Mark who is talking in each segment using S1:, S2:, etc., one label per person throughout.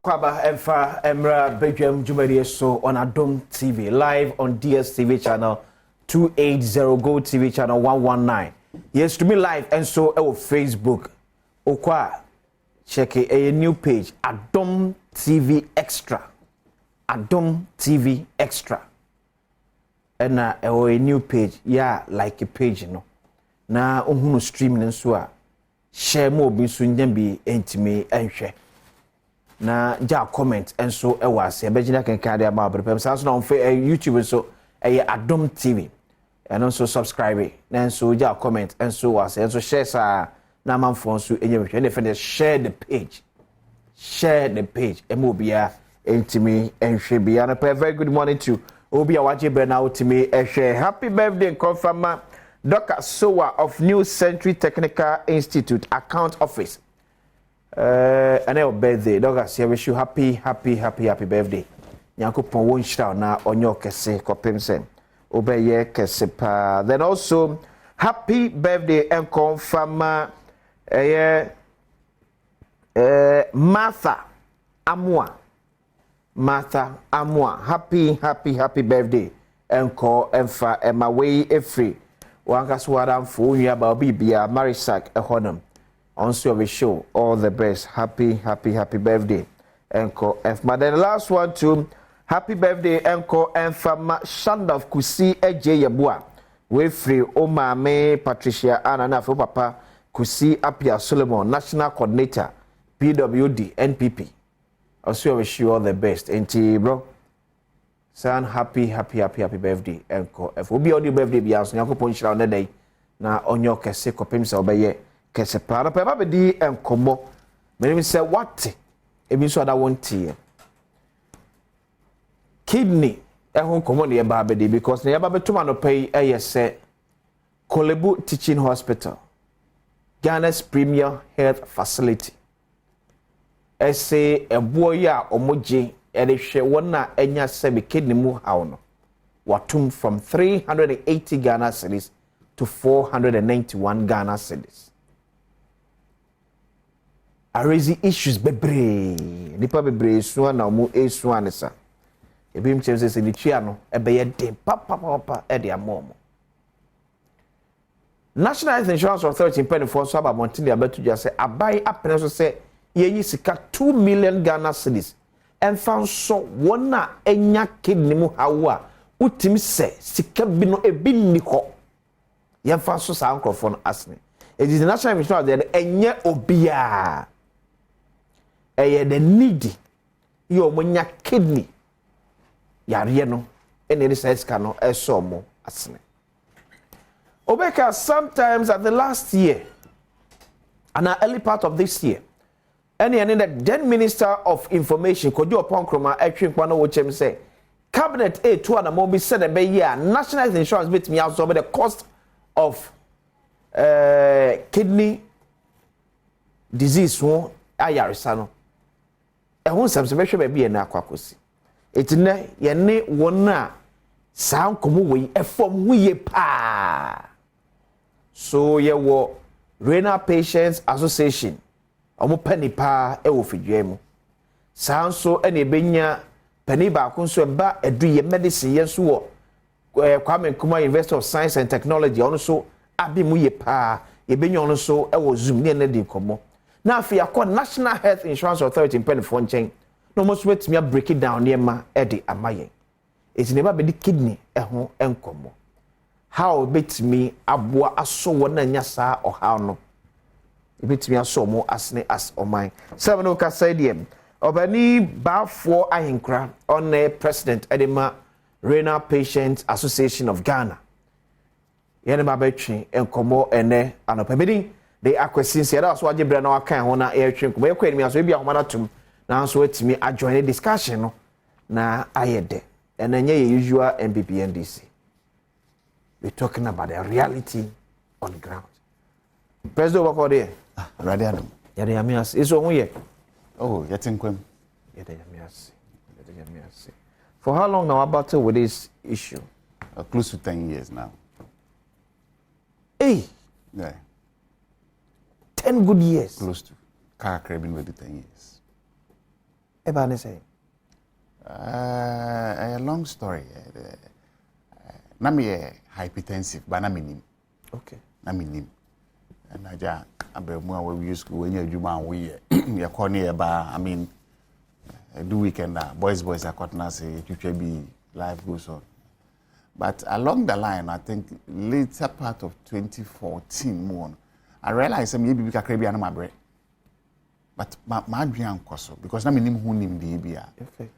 S1: Kwaba Emfa Emra Badwam Mpensenpensenmu so on Adom TV, live on DSTV channel 280, Gold TV channel 119. Yes, to me live and so on Facebook. Okwa check a new page, Adom TV Extra. Adom TV Extra. And a new page, yeah, like a page, no. Na unhunu streaming and so share more be soon be intime and share. Na ja comment and so e was e begina kan kan dia ma prepare so na on YouTube so e Adom TV and also subscribe and so ja comment and so was and so share sa na manfo so enye and if share the page e mo bia intimi enhwe bia na very good morning to obi a waje bre na otimi ehwe happy birthday confirm Dr. Sowa of New Century Technical Institute Account Office. And your birthday, Dr. I wish you happy birthday. Nyankopon won shira na onyo kese kopemsem. Obeye kese pa. Then also happy birthday and confirm Martha Amwa. Happy birthday. Enko emfa emawe efri. Wankaswara mfu nya ba bibia Marisak ehonam. Also we show all the best. Happy birthday. Enko F. Then last one too. Happy birthday Enko Enfama Shandaf Kusi Eje Yabua. We free Oma Me Patricia Anna Nafo Papa Kusi Apia Solomon, National Coordinator, PWD, NPP. Also wish you all the best. Enti bro. San happy birthday Enko F. Obi all the birthday bias nyako ponchira on day na onyo kese kopemsa obeye kese para pa ba di enkomo me say what e bi so da wontie kidney ehun komo ne ba be because ne ba betuma no pay say Kolebu Teaching Hospital, Ghana's premier health facility. Say a boy ya omoje edehwe wona enya sebe kidney mu hawo no watum from 380 Ghana cedis to 491 Ghana cedis. A raising issues bebre nipa bebre so na omo esu anesa ebim chem se ni tua no ebeye den papa e de amomo. National Health Insurance Authority penifo so aba montini abetu ja se abai apene so se yeyi sika 2 million Ghana cedis enfan so wona enya kidney mu hawo a utimi se sika bi no ebi ni ho yemfa so sa ankrofo no asne. It is the National Insurance there enye obia eye the needy yo monya kidney yare no ene ni size ka no eso mo asne. Obeka sometimes at the last year and the early part of this year and the then Minister of Information Kojo upon Kroma Etwinkwa no wochem say Cabinet A2 and Mobi said a year National Health Insurance bit me out over the cost of kidney disease won ayaresa no ehun subscription be na akwakosi etine ye ne wona san komo we efom huye pa so ye wo Renal Patients Association omo pani pa e wo fidwe mu san so ene benya pani ba ko so ba edu ye medicine ye so wo Kwame Nkrumah University of Science and Technology ono so abi mu ye pa ye benya ono so e wo zoom ne di komo na afi akọ National Health Insurance Authority penifo nchen no mo so betimi break it down ne ma e di amayen eti ne ba be di kidney ho enkomo how betimi aboa aso wona nya saa oha no betimi aso mo asne as oman seven o ka saidiem obani bafo ahinkra on president edema Renal Patients Association of Ghana yene ba betwi enkomo ene anopamedi they akwesin se da so age bre na wakan ho na e twen ko be kwani mi aso bia ho tum na so etimi ajoin discussion no na ayede and then your usual MPPNDC. We're talking about the reality on the ground. President, what called there?
S2: Adom.
S1: Yamias. It's on here.
S2: Oh, Yatinquem.
S1: Yamias. For how long now about with this issue?
S2: Close to 10 years now.
S1: Hey.
S2: Yeah.
S1: 10 good years.
S2: Close to. Car crabbing with 10 years.
S1: Eba say.
S2: A long story. Na me hypertensive, but na me nim.
S1: Okay.
S2: Na me nim. And I ja abemu a we use school when you juma we ya corner ba I mean do weekend boys are caught na say be life goes on. But along the line, I think later part of 2014 more, I realized maybe we can create my bread. But my dream was because na me nim who nim the bia. Okay.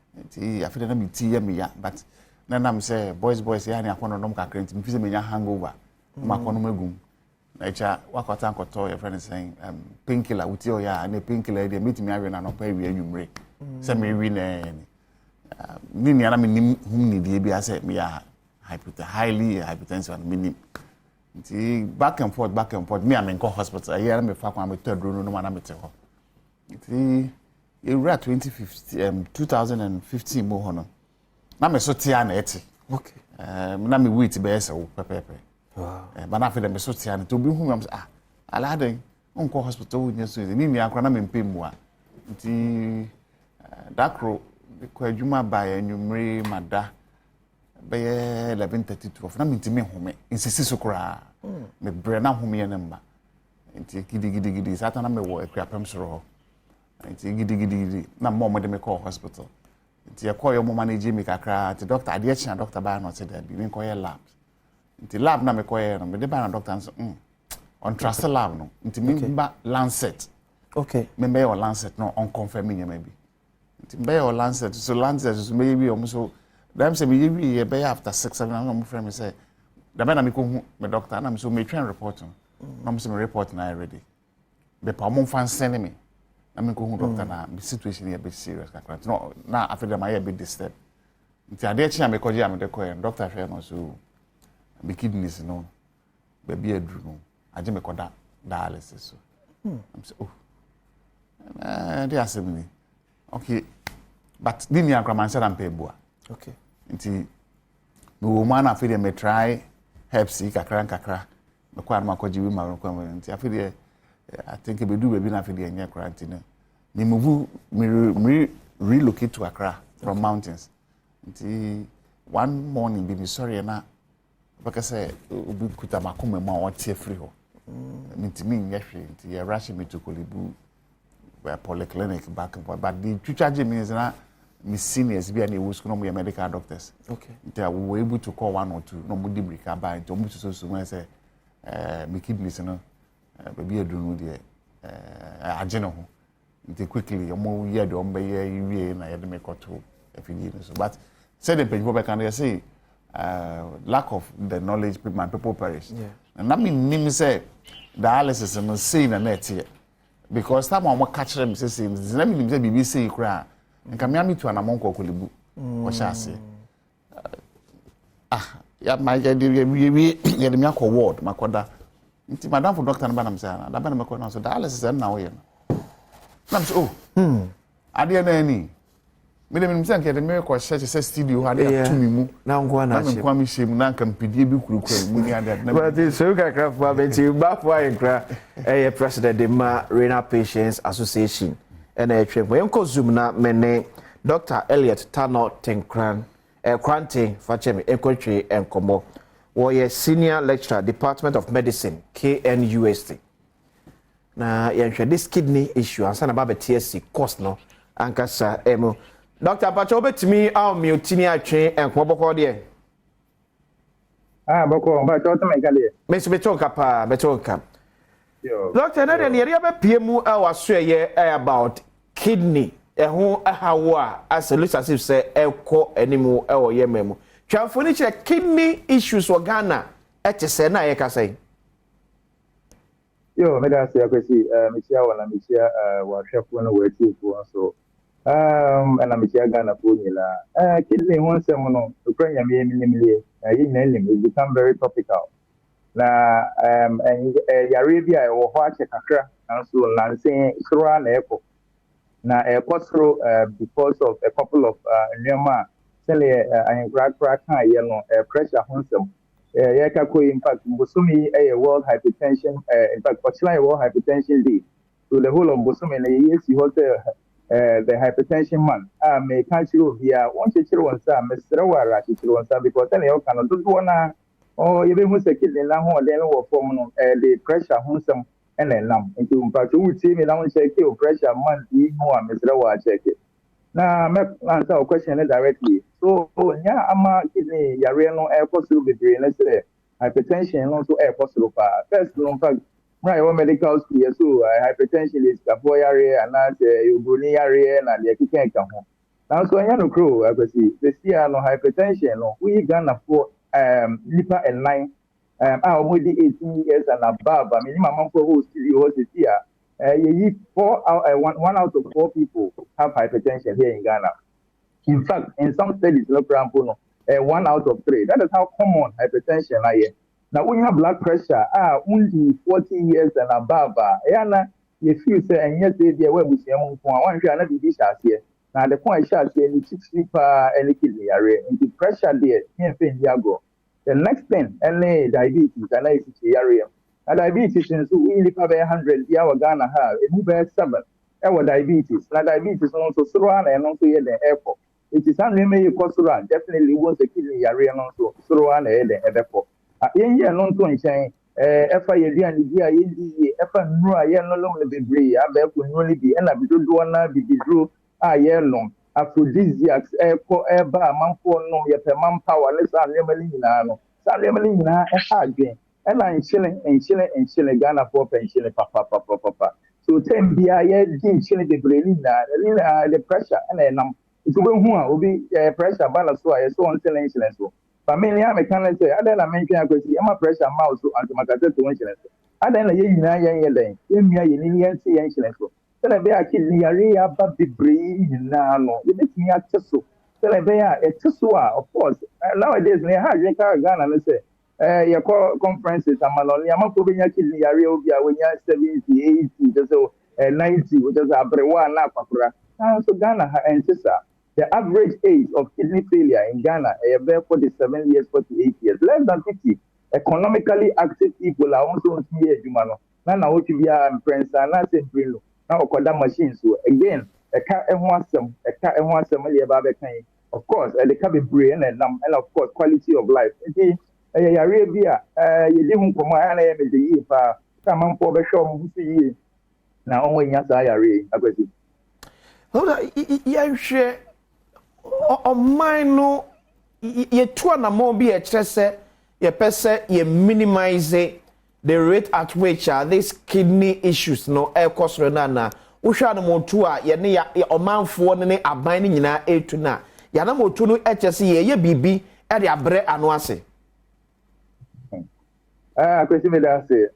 S2: I feel na me tea me ya, but na me say boys ya ni akwa no ka create me feel me nya hangover. Ma kono magum. Na echa wakota nkoto your friend is saying painkiller uti o ya na painkiller dey meet me awe na no pa wi anwumre. Say me wi na ni ni ana me nim who ni the bia say me ya highly hypertensive and meaning. Back and forth. Me, I'm in hospital. I hear me fuck on my third room, no man, I'm at home. It 2015 more honor. Now me so tiana eti.
S1: Okay.
S2: Now me wait be so pepe. Wow. But now for them so tiana to be who I'm alade on hospital with so ni ni akra na me mpem mu a. Nti dakro ko adwuma ba enwumre mada be 11:32 na mentimi home insisi so kra me bre na home ye namba nti gidi satana me wo akuapem soro ho nti gidi na mom de me call hospital nti e call yo mom manage me kakra nti doctor adeechina doctor ba na say that bi call ye lab nti lab na me call ye no me de ba na doctor so on trust lab no nti me ba lancet
S1: okay
S2: me be your lancet no on confirming ye maybe nti be your lancet so maybe almost them say me be after 6-7 I'm friend me say the man na me ko hu me doctor na me so me train report no me say me report na already be pa mo fan send me na me ko hu doctor na me situation here be serious kakra no na after them I be disturbed nti ade chi na me ko je am de ko doctor hwe no so be kidneys no be be adru no aje me ko da dialysis so I'm say they ask me okay but didn't you agree man said am pay bua
S1: okay
S2: nti me wo man afi de me try help see kakra me kwa na makoji wi ma ko nti afi de I think be do be na afi de nya quarantine me move me relocate to Accra from mountains nti one morning be me sorry na because say obi kuta makoma ma o tie free ho nti me nya hwe nti ya rush me to Kolibu polyclinic back and forth but the charge me is na me seniors be any school no medical doctors
S1: okay
S2: they were able to call one or two no mudi brika by to mu so when say me kidneys no baby adunu de agene ho they quickly omo year de ombe ye na ye de me koto afidi so but say the people can they say lack of the knowledge people perish and na me nim say dialysis no say na net here because time I catch them say na me nim say BBC kra nka me amitu anamon ko Kolibu o sha ya ma ya de wi ya de me akọ ward makoda nti madam for doctor na ba na me say na da ba na me ko na so dialysis na wo ye no na me say ade na ani me de me say nke de me ko church say studio ha de atumi mu
S1: na ngwa na
S2: che kwa me shemu na nka mpidie bi kurukuru mu ni ade na
S1: but so kakra for abeti ba for enkra president de ma renal patients association ena etwe mo yenko zoom na mene Dr. Elliot Tano Tenkran Kwante Fachemi Ekwetwe Enkomo wo ye senior lecturer Department of Medicine KNUST na yenhwe this kidney issue ansa na ba TSC course no ankasa emo Dr. Pacho betimi aw mi otini atwe enkomo boko de
S3: boko ba to me gale
S1: mesu betonka pa betonka Doctor na de area be piemu awaso ye about kidney ehun ahawa as a look as if say ekọ animu ewo ye memu twafoni che kidney issues o Ghana etese na ye ka say
S3: me da say akwesi me chia wala me chia wa hwefo no wa tiefo so ana me chia Ghana po nyila kidney won sem no ukranya me nimlie yi na lim it become very topical na yare bi a wo ho ache kakra so lanse sura na eko na airport because of a couple of nyama sele ayenkra kan ye no pressure honsem ye ka ko impact mbosumi world hypertension in fact October world hypertension day so the whole of mbosumi na ye si hotel the hypertension man may catch you via one teacher one sam Mr. Wara teacher one sam because then you can do one or even who's a kid in la home then or form the pressure who some and then into impact you see me now check your pressure man more Mr. Wara check it. Now make answer a question directly. So yeah ama kidney yare no air possible be brain let's say hypertension also air possible first in fact right, medical school, so hypertension is capoeira and not Ubuni area and the Kikan. Now, so I know crew, I see. The CR no hypertension, no, we gonna for liver and line. I'm with the 18 years and above. I mean, my mom who was here. You 1 out of 4 people have hypertension here in Ghana. In fact, in some studies, no example, 1 out of 3. That is how common hypertension is. Now, when you have blood pressure, only 40 years and above, you feel say, and yes, they were with you, one shall not be this here. Now, the point shall say, any sleep, any kidney area, and the pressure there, here, go. The next thing, any diabetes, and I see area. Now, diabetes, and so we live about 100, the hour Ghana have, it move 7. Our diabetes. Now, diabetes also Suran and also here the airport. It is only cause Suran, definitely was the kidney area, and also Suran and the airport. Yen no to nchen efa yedi anidi ayendi efa nru aye no lo le bebre abe ko nru le bi na bidodo na bibidru aye no aphrodisiacs ko eba amanfo no ye pe manpower le sa lemali nyina no sa lemali nyina ha adwen na nchile Ghana for pension papa so tem bia ye di nchile bebre ni na the pressure na nam itu be hu a obi pressure balance so aye so on nchile so family am can say ada na mention akwesi am pressure mouse so antimakate to nchile so ada na ye nyina ye den emia ye ni ye nsi ye nchile so tell be akili yare ya ba bebre nyina no ye betimi acheso tell be ya echeso of course nowadays ne ha je ka Ghana no say your conferences amaloni amako be nya kidney yare obi a wenya 70 80 so 90 which is abrewa na papura so Ghana ha entisa the average age of kidney failure in Ghana is about 47 years 48 years less than 50 economically active people are also here jumano na what you be prince na sempre na okoda machines so again eka ehun asem le ba be kan of course the can be brain and of course quality of life yare bia yedi hu komo ana ye me yi pa ka manfo be show mu fi yi na onwe nya sa yare akwesi
S1: hoda ye hwe o man no ye to na mo bi e kire se ye pese ye minimize the rate at which these kidney issues no e kosoro na wo hwa no mo to a ye ne ya omanfo ne aban ni nyina etu na ya na mo to no e kire se ye bibi e de abre ano ase
S3: kwesi me da say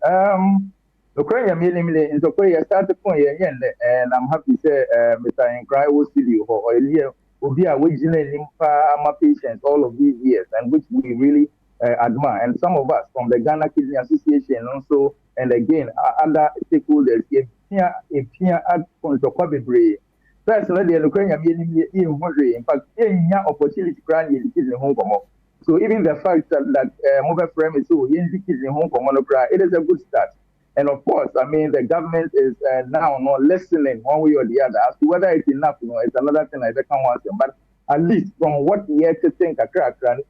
S3: Ukraine mili nso kwe ya start point ye yende and I'm happy say Mr. Nkrai was studio or here obi a we jina limpa ama patients all of these years and which we really admire and some of us from the Ghana Kidney Association also and again other stakeholders here at Konso Bebre first let the Ukraine mili in fact any opportunity grant in kidney home come. So even the fact that mobile frame is so in home for monocra, it is a good start. And of course, I mean the government is now not listening one way or the other as to whether it's enough. You know, it's another thing I can't want to. But at least from what we have to think, a crack and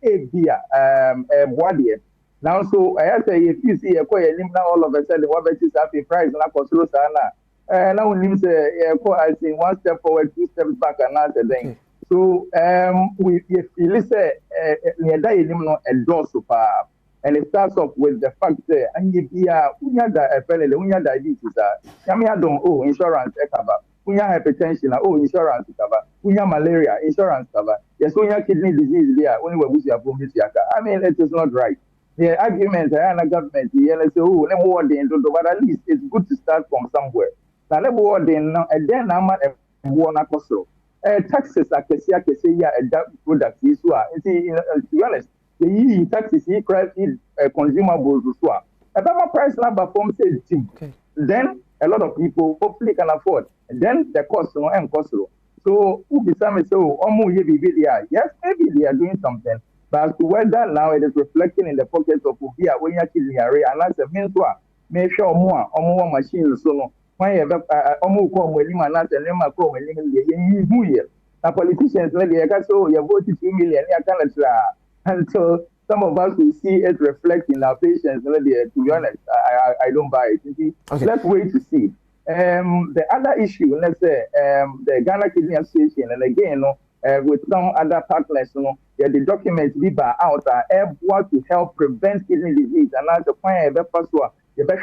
S3: now, so I say if you see a coin now all of a sudden what is happy price and control sana. Now we say I see 1 step forward, 2 steps back, another thing. So we feel say near that you know endorse and it starts off with the fact that and you unya da FLL unya diabetes yami Adom insurance cover unya hypertension insurance cover unya malaria insurance cover yes unya kidney disease there only we busi abom bisiaka I mean it is not right the argument and government say let me word in but at least it's good to start from somewhere now let me word in and then I'm at one akoso taxes akesi ya product is so to be honest the taxes he price consumables so a price number from say then a lot of people hopefully can afford and then the cost no and cost so who be some say omo ye be yes maybe they are doing something but as to whether now it is reflecting in the pockets of ubia when you kill area and that's a means to make sure more machines so no when you almost come with him and not a name come with him, you here. The politicians, like you can say, you voted 2 million, you can't and so some of us will see it reflect in our patients. To be honest, I don't buy it. Okay. Let's wait to see. The other issue, let's say, the Ghana Kidney Association, and again, with some other partners, the documents be out are able to help prevent kidney disease and as a point the first one.
S1: Okay,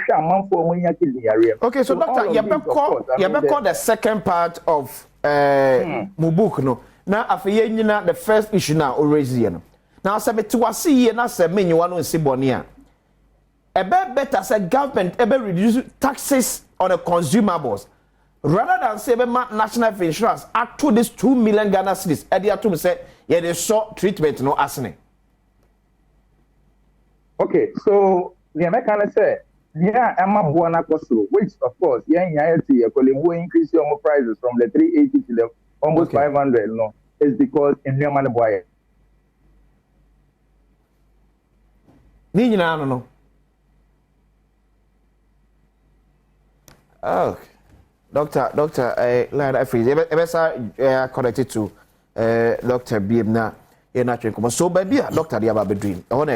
S1: so Doctor, you call the second part of my book, no. Now, after the first issue now already, no. Now, say to us see na say me you want to see bonia. Better say government reduce taxes on the consumables rather than say national health insurance add to this 2 million Ghana cedis. Edia to me say yeah they saw treatment no asne.
S3: Okay, so the American say yeah, I'm a buona costo, which of course yeah will increase your prices from the 380 to the almost 500. No, is because in your money boy.
S1: No. Oh, Doctor, line I freeze. Connected to Dr. BM na you're so baby, Doctor Diaba dream. I want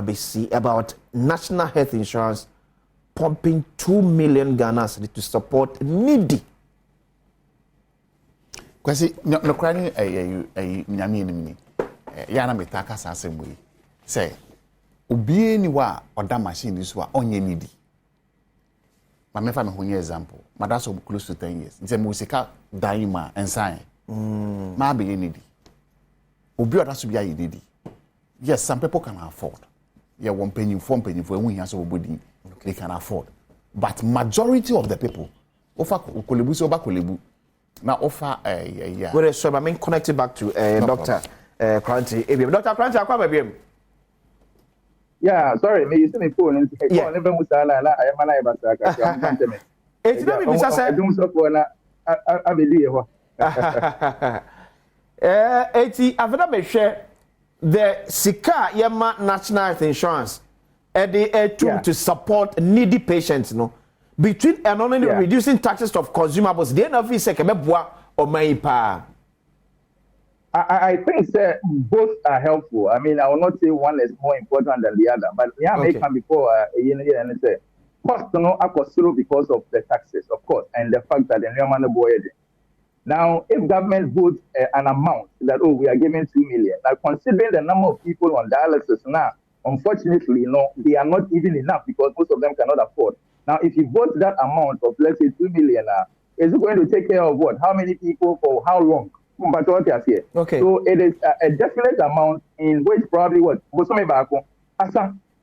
S1: to see about national health insurance pumping 2 million Ghana cedis to support needy.
S2: Kwasi no crying nyame ni yana metaka sase boy. Say obi ni wa oda machine so a onye needy. Ma me fa me honye example. Ma that's close to 10 years. Nse mo sika daima ensan. Ma be needy. Obi oda so bia ye needy. Yes, some people can afford. Yeah, one penny, when he has a body, they can afford. But majority of the people offer kolebu so ba kolebu. Now offer yeah.
S1: Well, so I mean connected back to Dr. Kranti. Dr. Kranti, akwa be
S3: Yeah, sorry, me you see me phone
S1: yeah.
S3: Never musala na I am na ibasaka.
S1: It's not me say
S3: I don't so for na I be dey ho.
S1: After me share the Sika Yama National Health Insurance a tool to support needy patients, no. Between and only reducing taxes of consumables, the end of it sekebeboa or maipa.
S3: I think both are helpful. I mean, I will not say one is more important than the other, but yeah, make come before and say cost no zero because of the taxes, of course, and the fact that the new money boy. Now, if government votes an amount that we are giving 2 million, now considering the number of people on dialysis now, unfortunately, they are not even enough because most of them cannot afford. Now, if you vote that amount of let's say 2 million, is it going to take care of what? How many people for how long? But what is here?
S1: Okay.
S3: So it is a definite amount in which probably what Bosome Bako.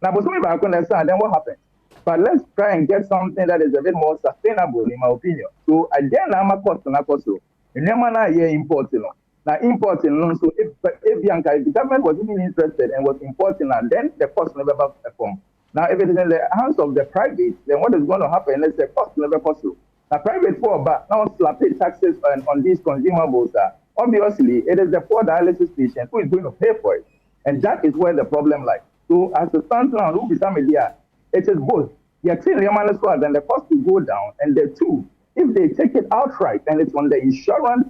S3: Now Bosome Bako, then what happens? But let's try and get something that is a bit more sustainable, in my opinion. So again, I'm a cost and a cost. Remember, here importing. Now importing, so if the government was even interested and was importing, and then the cost never perform. Now, if it is in the hands of the private, then what is going to happen? Let's say cost never possible. Now, private for but now slapping taxes on these consumables. Obviously, it is the poor dialysis patient who is going to pay for it, and that is where the problem lies. So, as it stands now, who be some idea? It is both. You're seeing Riamana squad, and the cost will go down, and the two, if they take it outright and it's on the insurance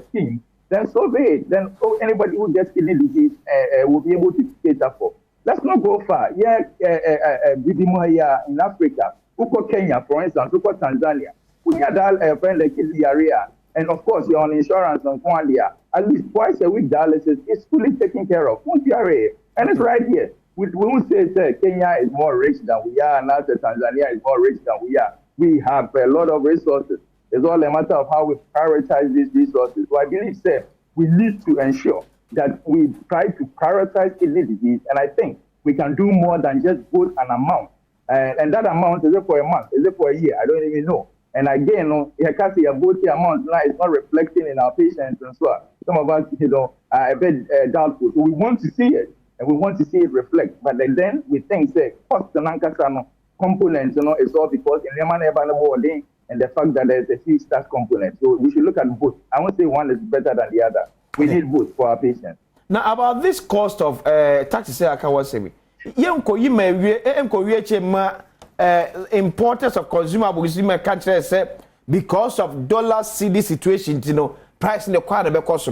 S3: scheme, then so be it. Then anybody who gets kidney disease will be able to cater for. Let's not go far. Yeah, in Africa, uko Kenya, for instance, uko Tanzania, we had a friend like kidney area, and of course you're on insurance on Kwandia. At least twice a week dialysis is fully taken care of. And it's right here. We won't say Kenya is more rich than we are, and now Tanzania is more rich than we are. We have a lot of resources. It's all a matter of how we prioritize these resources. So I believe, we need to ensure that we try to prioritize kidney disease, and I think we can do more than just vote an amount. And that amount, is it for a month? Is it for a year? I don't even know. And again, you can't see a voting amount now is not reflecting in our patients and so on. Some of us, are a bit doubtful. So we want to see it, and we want to see it reflect. But then we think, cost and components, it's all because in the and the fact that there's a huge tax component. So we should look at both. I won't say one is better than the other. We need both for our patients.
S1: Now, about this cost of taxes, I can't say me. importers of consumables in my country say because of dollar CD situation, you know, price in the quarter be cost.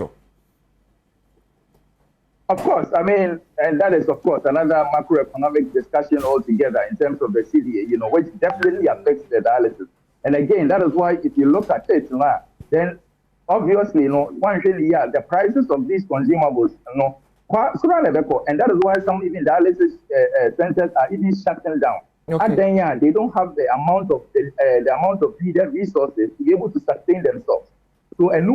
S3: Of course, I mean, and that is, of course, another macroeconomic discussion altogether in terms of the CDA, you know, which definitely affects the dialysis. And again, that is why if you look at it now, then obviously, you know, one really, yeah, the prices of these consumables, you know, and that is why some even dialysis centers are even shutting down. Okay. And then, yeah, they don't have the amount of needed resources to be able to sustain themselves. So, and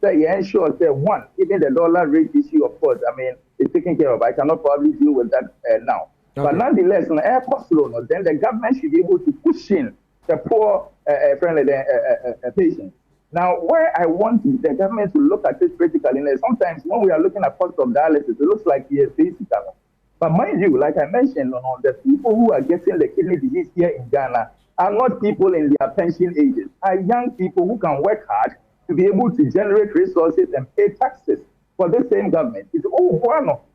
S3: ensure that one, even the dollar rate issue, of course, I mean, it's taken care of. I cannot probably deal with that now. Okay. But nonetheless, on air cost loan, then the government should be able to push in the poor patients. Now, where I want the government to look at this critically, sometimes when we are looking at cost of dialysis, it looks like yes, basic. But mind you, like I mentioned, the people who are getting the kidney disease here in Ghana are not people in their pension ages, are young people who can work hard to be able to generate resources and pay taxes for the same government. It's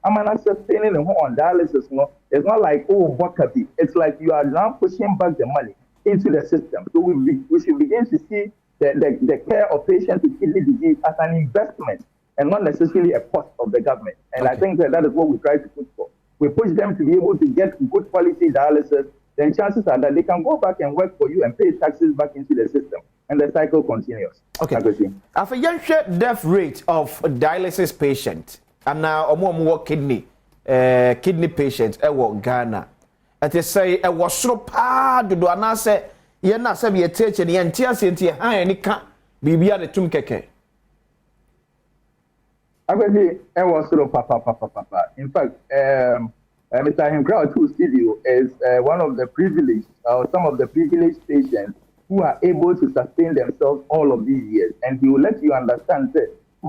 S3: I'm not sustaining on dialysis. No, it's not like Bokabi. It's like you are now pushing back the money into the system. So we should begin to see the care of patients with kidney disease as an investment and not necessarily a cost of the government. And I think that is what we try to push for. We push them to be able to get good quality dialysis. Then chances are that they can go back and work for you and pay taxes back into the system. And the cycle continues.
S1: Okay. After young death rate of dialysis patient and now more kidney patient Ghana. At they say I was so proud to do and say you're not say be teaching the entire city any can be the tum keke.
S3: Actually, I was so papa. In fact, Mr. Himkrao too studio is one of the privileged or some of the privileged patients who are able to sustain themselves all of these years. And he will let you understand the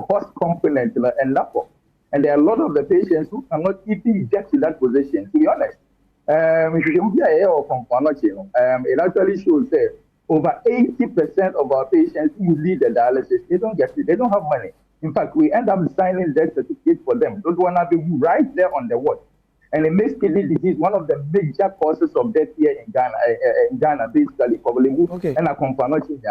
S3: cost component and laptop. And there are a lot of the patients who cannot even get to that position, to be honest. It actually shows that over 80% of our patients who need the dialysis, they don't get it. They don't have money. In fact, we end up signing death certificates for them. Those one have been right there on the ward. And it makes kidney disease one of the major causes of death here in Ghana, basically. Okay. And a Companochi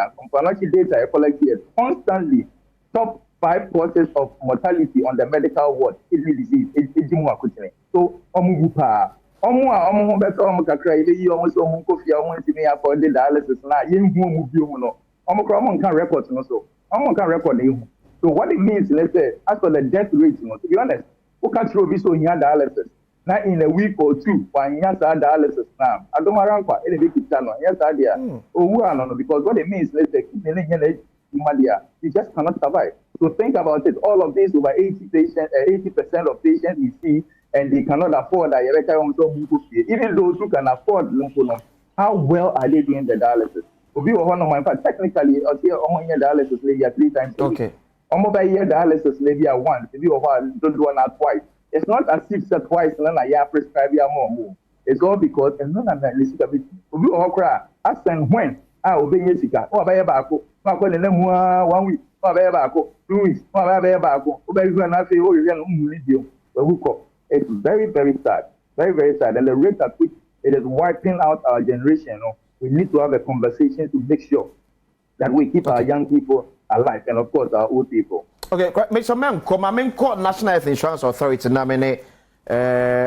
S3: data I collect here constantly top 5 causes of mortality on the medical ward, kidney disease, so so what it means, let's say, as for the death rate, to be honest, who can't throw this on here dialysis? Now in a week or two, when you have dialysis now, I don't know what any big channel. Yes, idea. Oh, because what it means, let's say, you just cannot survive. So think about it. All of these over 80% of patients you see, and they cannot afford that. Even those who can afford lymphoma, how well are they doing the dialysis? Technically, dialysis maybe 3 times a week.
S1: Okay.
S3: Almost a year dialysis maybe once. If you don't do one twice. It's not as if said twice and I prescribe more. It's all because and none of that is a bit. We all cry. As and when I will be Jessica, or by a barco, not going to 1 week, or by a barco, 2 weeks, or by a barco, or by a video. It's very, very sad. Very, very sad. And the rate at which it is wiping out our generation, we need to have a conversation to make sure that we keep our young people alive and, of course, our old people.
S1: Okay, Mr. Menko, National Health Insurance Authority, Namene,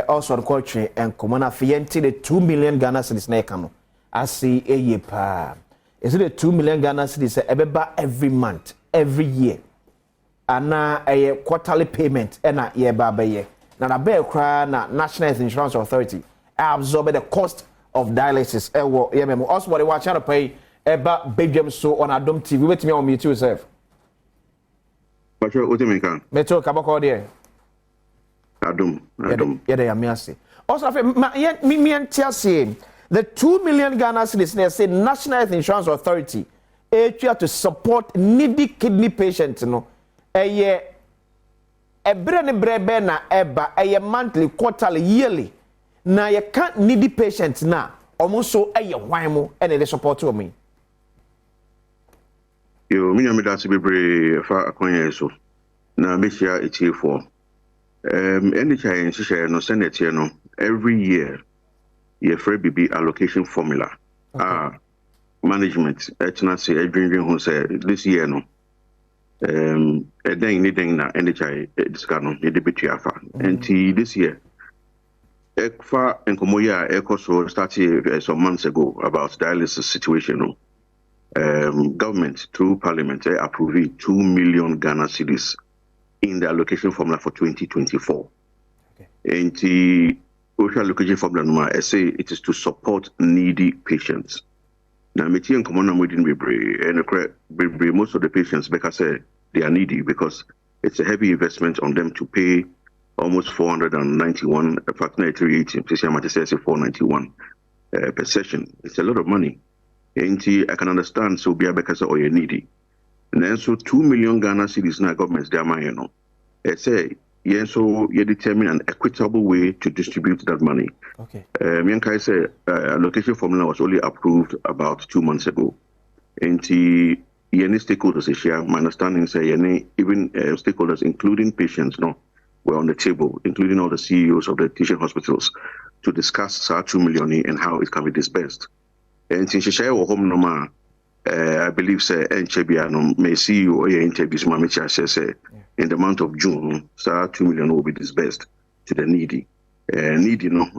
S1: also the country and Commander Fienti, the 2 million Ghana cedis Nekano. I see a year pa. Is it the 2 million Ghana cedis every month, every year? And now a quarterly payment, and a year by year. Now, the bear cry, National Health Insurance Authority absorb the cost of dialysis. Also, what they want to pay about Badwam so on Adom TV. Wait me on me too, yourself.
S4: What you mean?
S1: Metro Kabako there.
S4: Adom.
S1: Yeah, they are me. Also, me and Tia say the 2 million Ghana cedis. They say National Health Insurance Authority to support needy kidney patients. A year, a brand na eba a monthly, quarterly, yearly. Now you can't needy patients now. Almost so a year, why more and they support to me.
S4: Yo, me and me that's be brave for a so. Now, this year it's here for any change, no Senate, every year. yɛfrɛ bibi allocation formula. Management ɛtena se adwendwen ho sɛ this year no ɛdɛn ne dɛn na NHI disika no yɛde bɛtua afa. Nti this year ɛfa nkɔmmɔ yi a ɛkɔ so started some months ago about dialysis situation no. Government through parliament approved 2 million Ghana cedis in the allocation formula for 2024. And the social allocation formula number, I say it is to support needy patients. Now, most of the patients, because they are needy, because it's a heavy investment on them to pay almost 491, in fact, 491 per session. It's a lot of money. And I can understand, so be a because of you're needy. And then so 2 million Ghana cedis now governments, they are, you know. I say, yes, so you determine an equitable way to distribute that money.
S1: Okay.
S4: Miankai said allocation formula was only approved about 2 months ago. And the any stakeholders share, my understanding is even stakeholders, including patients, no, were on the table, including all the CEOs of the teaching hospitals, to discuss 2 million and how it can be dispersed. And since share home no I believe say NCHB may see you or interviews say in the month of June, 2 million will be disbursed to the needy. Needy, no,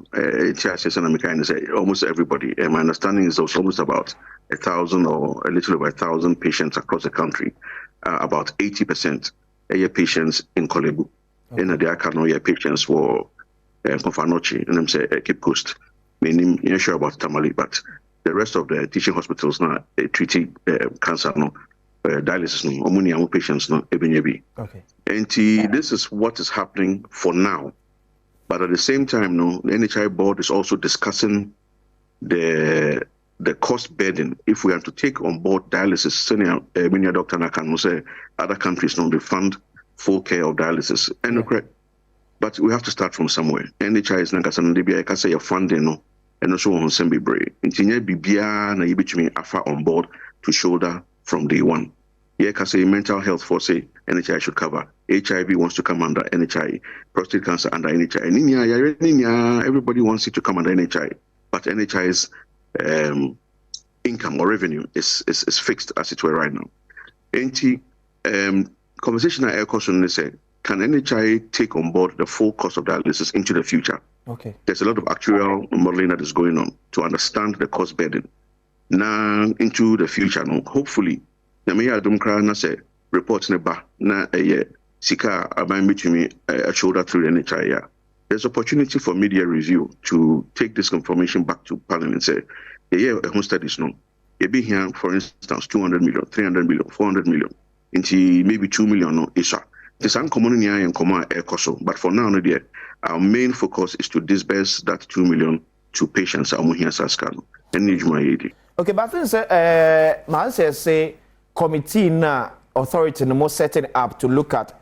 S4: almost everybody. And my understanding is also almost about 1,000 or a little over 1,000 patients across the country. About 80% are patients in Kolebu. And there are no patients for Konfanochi and them say Cape Coast. Meaning, you're not sure about Tamale, but the rest of the teaching hospitals now treating cancer, no, dialysis, no, ammonia patients, no, ebenyebi.
S1: Okay.
S4: And this is what is happening for now. But at the same time, no, the NHI board is also discussing the cost burden. If we are to take on board dialysis, senior Dr. Nakan say other countries, no, they fund full care of dialysis. And but we have to start from somewhere. NHI is not going to say funding, no. And also on Sembi Bray. Intinya Bibia na yibitumi afa on board to shoulder from day one. Yeah, can say mental health for say NHI should cover. HIV wants to come under NHI, prostate cancer under NHI. Everybody wants it to come under NHI. But NHI's income or revenue is fixed as it were right now. Conversation I question said, can NHI take on board the full cost of dialysis into the future?
S1: Okay.
S4: There's a lot of actuarial modeling that is going on to understand the cost burden. Now into the future, no, hopefully, the mayor Adom na say reports neba na sika aban between a shoulder through the NHI. There's opportunity for media review to take this information back to Parliament and say, who studies no, be here for instance 200 million, 300 million, 400 million, into maybe 2 million no issue. There's uncommon and common but for now, our main focus is to disburse that 2 million to patients. Okay,
S1: but I think man say committee na authority no more setting up to look at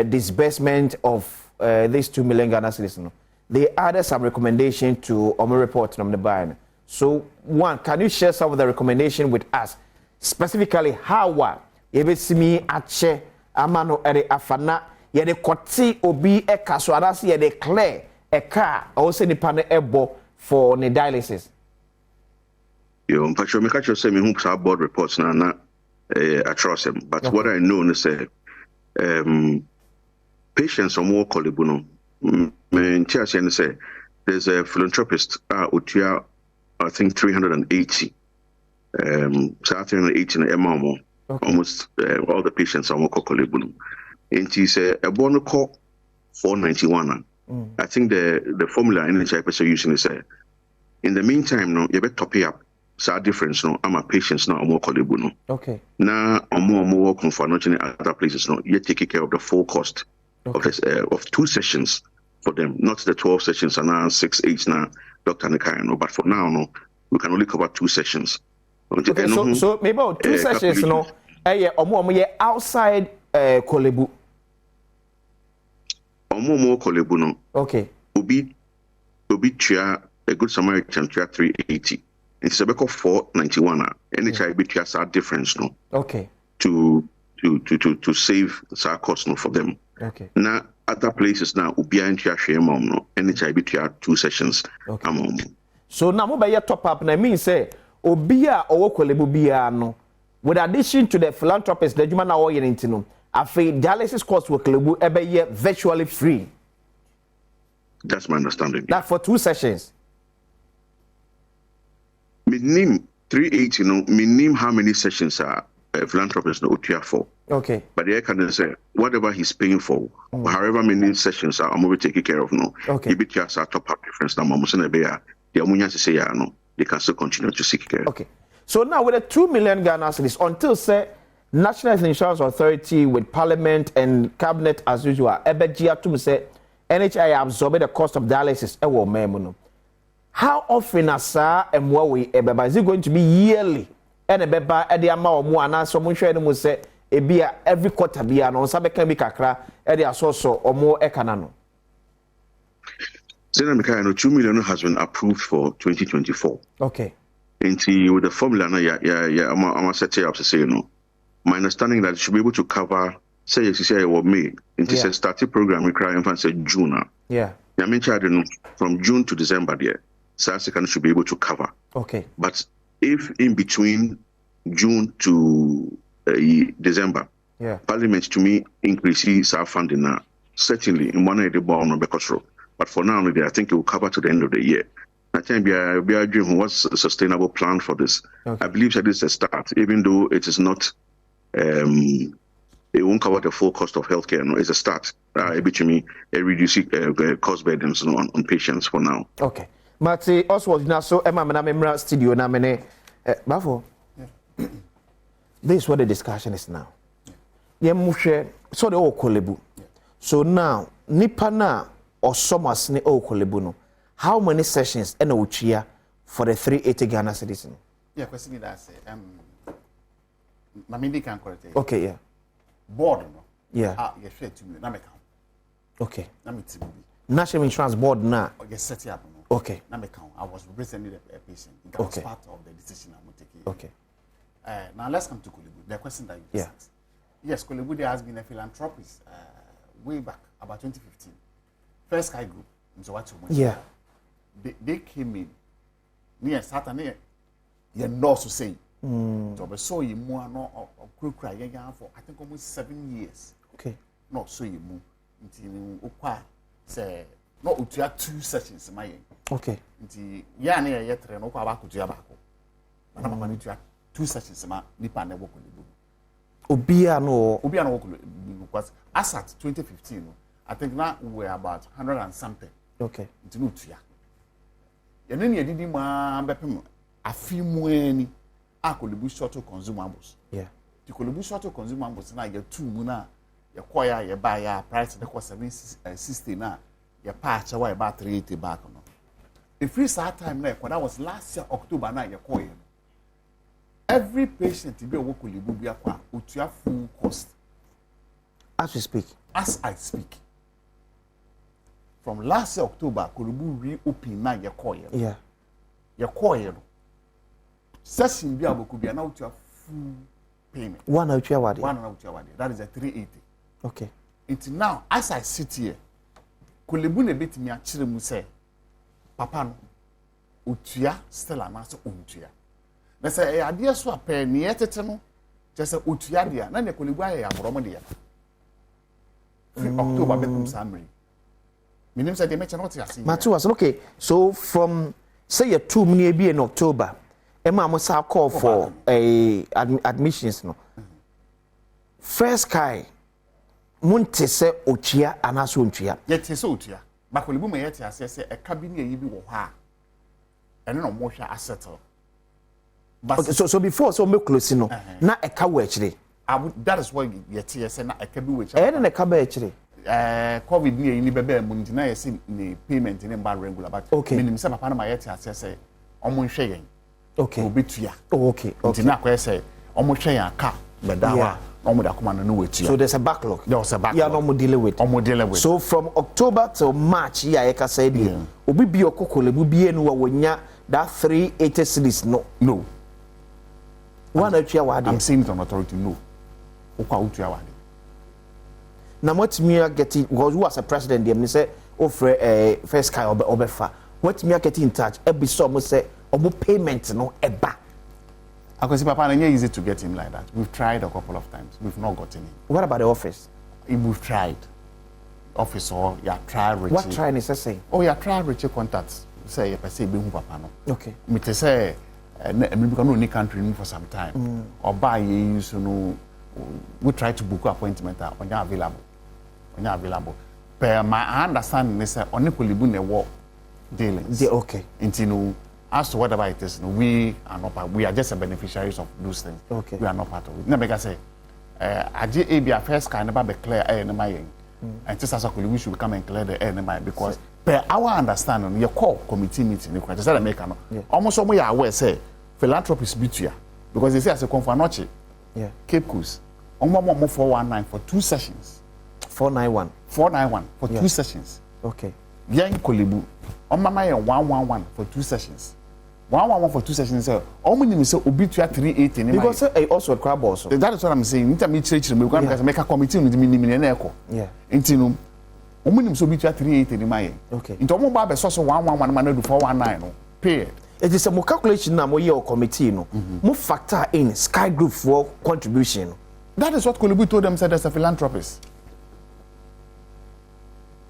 S1: disbursement of these 2 million Ghana cedis. They added some recommendation to our report from the buy. So one, can you share some of the recommendation with us? Specifically, how ebesimi ache amano ere afana yede koti obi eka so adase yede clear eka also nipa ne ebo for ne dialysis.
S4: Yo, mpacho me catch say me hu sa board reports na I trust them, but what I know is patients are more Kolebu no. Me say there's a philanthropist Utia, I think 380. 380 na emamo. Almost all the patients are more Kolebu. And he said a bono call 491. I think the formula NHI person using is in the meantime, no, you better top it up. So difference, no, I'm a patients now, more Kolebu, no.
S1: Okay.
S4: Now I'm more working for not in other places, no. You're taking care of the full cost of 2 sessions for them, not the 12 sessions and now 6, 8 now, Dr. Nekai, no. But for now, no, we can only cover 2 sessions.
S1: Okay, so maybe about 2 sessions, no. Outside Kolebu.
S4: More Kolebu, no.
S1: Okay.
S4: Obi chia a good Samaritan chia 380. It's a 491. NHI be chia sa difference, no.
S1: Okay.
S4: To save sa cost no for them.
S1: Okay.
S4: Now other places now ubia chia share mom no. NHI be chia 2 sessions.
S1: Okay. So now mo be top up na mean say obi a owo Kolebu bia no with addition to the philanthropist the juma na wo yen ntino afi dialysis cost wo Kolebu ebe ye virtually free.
S4: That's my understanding.
S1: That for 2 sessions.
S4: Minim 380 no minim how many sessions are philanthropist no utia for.
S1: Okay.
S4: But the can say whatever he's paying for, however many sessions are I'm taking care of no.
S1: Okay.
S4: He be just a top up difference now mamusene be ya the amunya to say no they can still continue to seek care.
S1: Okay. So now with the 2 million Ghana cedis until say National Health Insurance Authority with Parliament and Cabinet as usual ebegia to say NHI absorb the cost of dialysis ewo memo no. How often asa emwa we ebeba is it going to be yearly? And ebeba e de ama omo ana so mo hwe no mo say ebia every quarter bia no nsa beka bi kakra e de asoso omo ekana no.
S4: Zena Mikaya, no 2 million has been approved for 2024.
S1: Okay.
S4: And with the formula, I'm set up to say, you know, my understanding that it should be able to cover, say, you say, what May, into a starting program requiring say June.
S1: Yeah.
S4: I mean, from June to December, there, SARS should be able to cover.
S1: Okay.
S4: But if in between June to December, Parliament to me increases our funding now, certainly in one of the bond on Becosro. But for now, I think it will cover to the end of the year. I think we are doing what's a sustainable plan for this. Okay. I believe that this is a start, even though it is not, it won't cover the full cost of healthcare. No, it's a start. Between reducing cost burdens on patients for now.
S1: Okay. Mati Oswald now so Emma Menamemra studio na mene Bafo. This is what the discussion is now. Yeah, Mushe so the Kolebu. So now nipa na or summers ne Kolebu no. How many sessions and Uchia for the 380 Ghana cedis?
S2: Yeah, question that say Mamindi can correct it.
S1: Okay, yeah.
S2: Board no.
S1: Yeah.
S2: You share to me na me count.
S1: Okay.
S2: Na me team.
S1: National Insurance Board na.
S2: You set it up no.
S1: Okay.
S2: Na me count. I was representing a patient. It was part of the decision I'm taking.
S1: Okay.
S2: Now let's come to Kolebu. The question that you asked. Yes, Kolebu there has been a philanthropist way back about 2015. First Sky Group.
S1: Yeah.
S2: They came in near Saturday. You know, so say, so we saw you more no cry for I think almost 7 years.
S1: Okay.
S2: No, so you move until say no, you have 2 sessions. My
S1: okay.
S2: Until ya near yet, no, back to Yabako. And I'm going to have 2 sessions. My Nipa never could
S1: Obiano
S2: was as at 2015. I think now we're about 100 and something.
S1: Okay.
S2: Until Nutia. And then you didn't a few money. I could be short to consumables.
S1: Yeah.
S2: You could be short to consumables now. You're 2 muna. You acquire, you buy a price that was 760 now. You patch away about 380 back on. If we start time now, when I was last year, October now, you acquire. Every patient to be a work will be a full cost.
S1: As we speak.
S2: As I speak. From last year, October, Kolebu reopen now your coil.
S1: Yeah.
S2: Your coil. Session be able to be now to a full payment.
S1: One out your wadi.
S2: That is a 380.
S1: Okay.
S2: Until now, as I sit here, Kolebu ne bit me a chile say, Papa no, Utia, Stella Master Untia. They say, a dear swap pen near Tetano, just a Utia dear, none of Kolebu I am Romadia. October become summary. Minim said they mention what you see.
S1: Matuas, okay. So from say a 2 million in October, Emma must have call for a admissions no. First Sky Munte se Ochia and Asuntia.
S2: Yet is Ochia. Bakolibu may yet say a cabinet you be ha. And no more shall settle. But
S1: so before so make close no. Na a cow actually.
S2: That is why yet say na a cabinet which
S1: and a cab actually.
S2: COVID near any baby muntina yes in the payment in bar regular but
S1: okay
S2: minimum some upon my yet say almost sharing
S1: okay
S2: obitua
S1: okay
S2: na kwa say almost sharing car bedawa omo da kuma no wetua
S1: so there's a backlog
S2: there's a backlog
S1: yeah no more dealing with so from October till March yeah you can say the obi bi okokolebu bi enu wa wonya that 380 cities no one atua wade
S2: I'm saying it on authority no okwa utua wade.
S1: Now what me get it because who was a president them say offer First Sky obefa what me get in touch every summer say omo payment no eba.
S2: I can see Papa, and it's easy to get him like that. We've tried a couple of times. We've not gotten him.
S1: What about the office?
S2: We've tried. Office or yeah, try Richie.
S1: What trying is saying?
S2: Oh, yeah, try Richie contacts. Say you say be Papa no.
S1: Okay.
S2: Me to say me become no country for some time. Or buy you so no we try to book appointment on your available. On your available. But my understanding is that only Kolibu ne work dealings.
S1: Okay.
S2: Into as to whatever it is, we are not part. We are just the beneficiaries of those things.
S1: Okay.
S2: We are not part of it. Never say, I did a first kind of be clear NMI, and just as a we should come and clear the NMI because per our understanding, your core committee meeting, you just American. Almost some way I will say philanthropist between because they say as a conference,
S1: yeah,
S2: Cape Coast, on 419 for 2 sessions.
S1: 491
S2: for 2 sessions.
S1: Okay.
S2: Young Kolibu, on my 111 for 2 sessions. 111 for 2 sessions. How many say obituary 380?
S1: Because also crab also.
S2: That is what I'm saying. Intermediate we can make a committee with the echo.
S1: Yeah.
S2: Intino. How many so obituary 380 in my
S1: okay.
S2: Into mo ba be so 111 man do 419 no. Period.
S1: It is a more calculation na mo ye committee no. Mo factor in Sky Group for contribution.
S2: That is what Kolibu told them said as a philanthropist.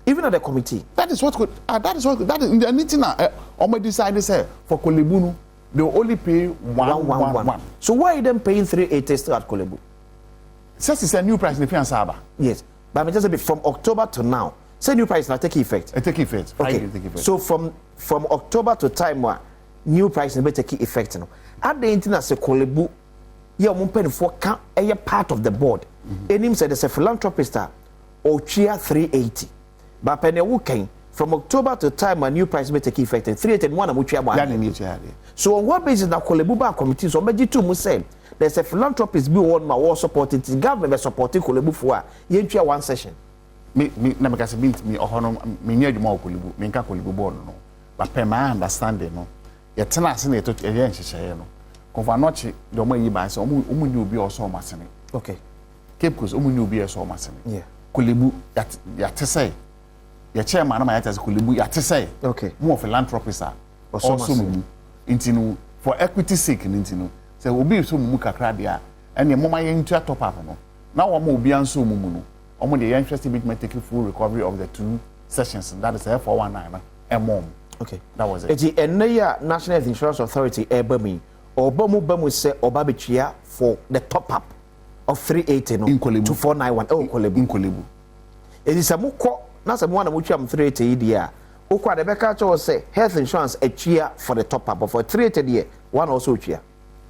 S1: Even at the committee.
S2: That is what in the meeting now. Omo decided say for Kolibunu they will only pay 111.
S1: So why are them paying 380 still at Kolebu?
S2: Since it's a new price in the Fiansaba.
S1: Yes. But I'm just saying from October to now, say new price now take effect.
S2: It take effect.
S1: Okay.
S2: Take effect.
S1: So from October to time where new price will take effect no. At the internet say Kolebu, yeah, we pay for a part of the board. Enim said there's a philanthropist or chia 380. But penny working from October to time when new price may take effect and 381 and which are so on what basis now Kolebu committee so meji two mu say there's a philanthropist be one my war supporting the government supporting Kolebu for yentua one session
S2: me na me kase beat me ohono me nya dwuma Kolebu me nka Kolebu board no but per my understanding no ye tena ase na eto ye nhyehyeye no konfa noche de omo yi ba se omo ni obi oso masene
S1: okay
S2: Cape Coast omo ni obi oso masene
S1: yeah
S2: Kolebu ya te say your chairman na yata Kolibu ya te say
S1: okay
S2: more philanthropist also mu intinu for equity sake intinu say obi so mu kakra dia ene mama ye ntua top up no na wo ma obi anso mu no omo the interest bit may take full recovery of the 2 sessions that is F419 mom
S1: okay
S2: that was it
S1: eti enne ya National Health Insurance Authority ebami obamu say obabetua for the top up of 380 no to 491
S2: in Kolebu
S1: eti samukọ na some one which am 380 dia okwa de beka cho say health insurance a chia for the top up but for 380 dia one also chia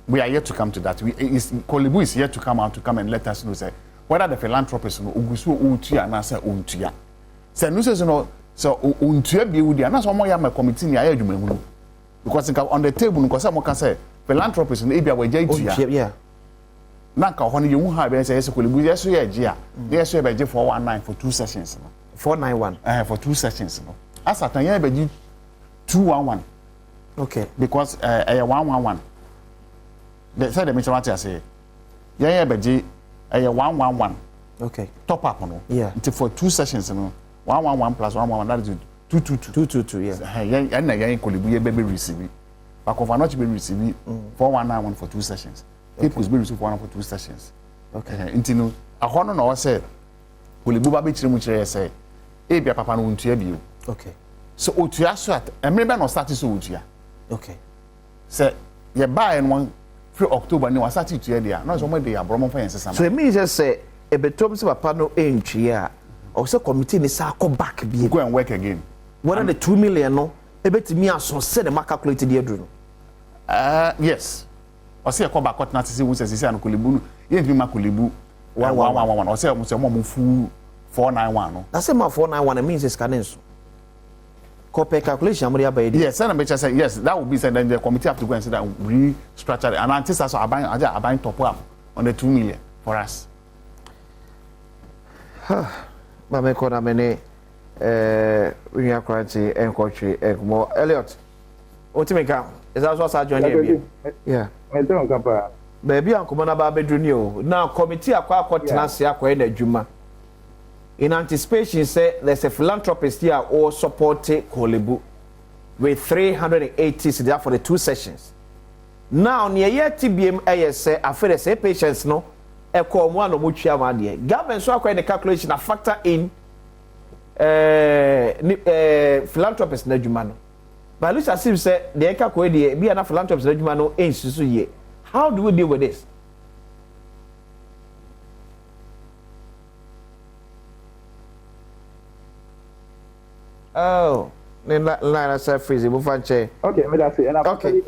S2: we are yet to come to that Kolibu is yet to come out to come and let us know say whether the philanthropist no ogusu otua na say ontua say no say no so ontua bi udi na so mo ya ma committee ni aye adwuma hu because on the table no say mo ka say philanthropist no ebia waja itua
S1: yeah
S2: na ka ho no ye hu ha be say Kolibu yeso ye gie a yeso ye be gie 419 for 2 sessions no
S1: 491
S2: for 2 sessions no as at yan be gie 211
S1: okay
S2: because 111 the said the meter say yan be gie 111
S1: okay
S2: top up no
S1: yeah
S2: for 2 sessions no 111 plus 111 that is 222
S1: yeah
S2: yan na yan Kolibu ye be receive but of not be receive 419 for 2 sessions it was be receive for 2 sessions
S1: okay
S2: intino ahono na o say Kolibu ba be chire mu chire say ebia papa no ntua bio
S1: okay
S2: so otua so at emrebe no start so otua
S1: okay
S2: say ye buy en one free October ni wa start otua dia no so mo dey abromo fa yensesa
S1: so it means just say ebetom se papa no entua o say committee ni sa go back bi
S2: go and work again
S1: whether the 2 million no ebetimi aso say the mark calculated the adru no
S2: yes o say go back na say we say an Kolibu ye bi ma Kolibu 111 o say mo fu 491 no
S1: that's say ma 491 means it's canenso copy calculation amri abayedi
S2: yes and I say yes that would be said then the committee have to go and say that restructure and until so abain top up on the 2 million for us
S1: ma me ko na me ne we are quality encourage mo Elliot otimeka is that what join here yeah
S3: me don kapa
S1: baby ankomo na ba bedru ni o na committee akwa tenase akwa na adwuma in anticipation say there's a philanthropist here or support Kolebu with 380 cedis for the 2 sessions. Now near yet TBM AS after say patients no e call one no mutua ma de. Government so akwa the calculation a factor in philanthropist na dwuma no. But Lucia Sim say the eka ko de be na philanthropist na dwuma no ensusu ye. How do we deal with this? Oh, then line us freeze.
S3: Okay, me that's it. And
S1: okay.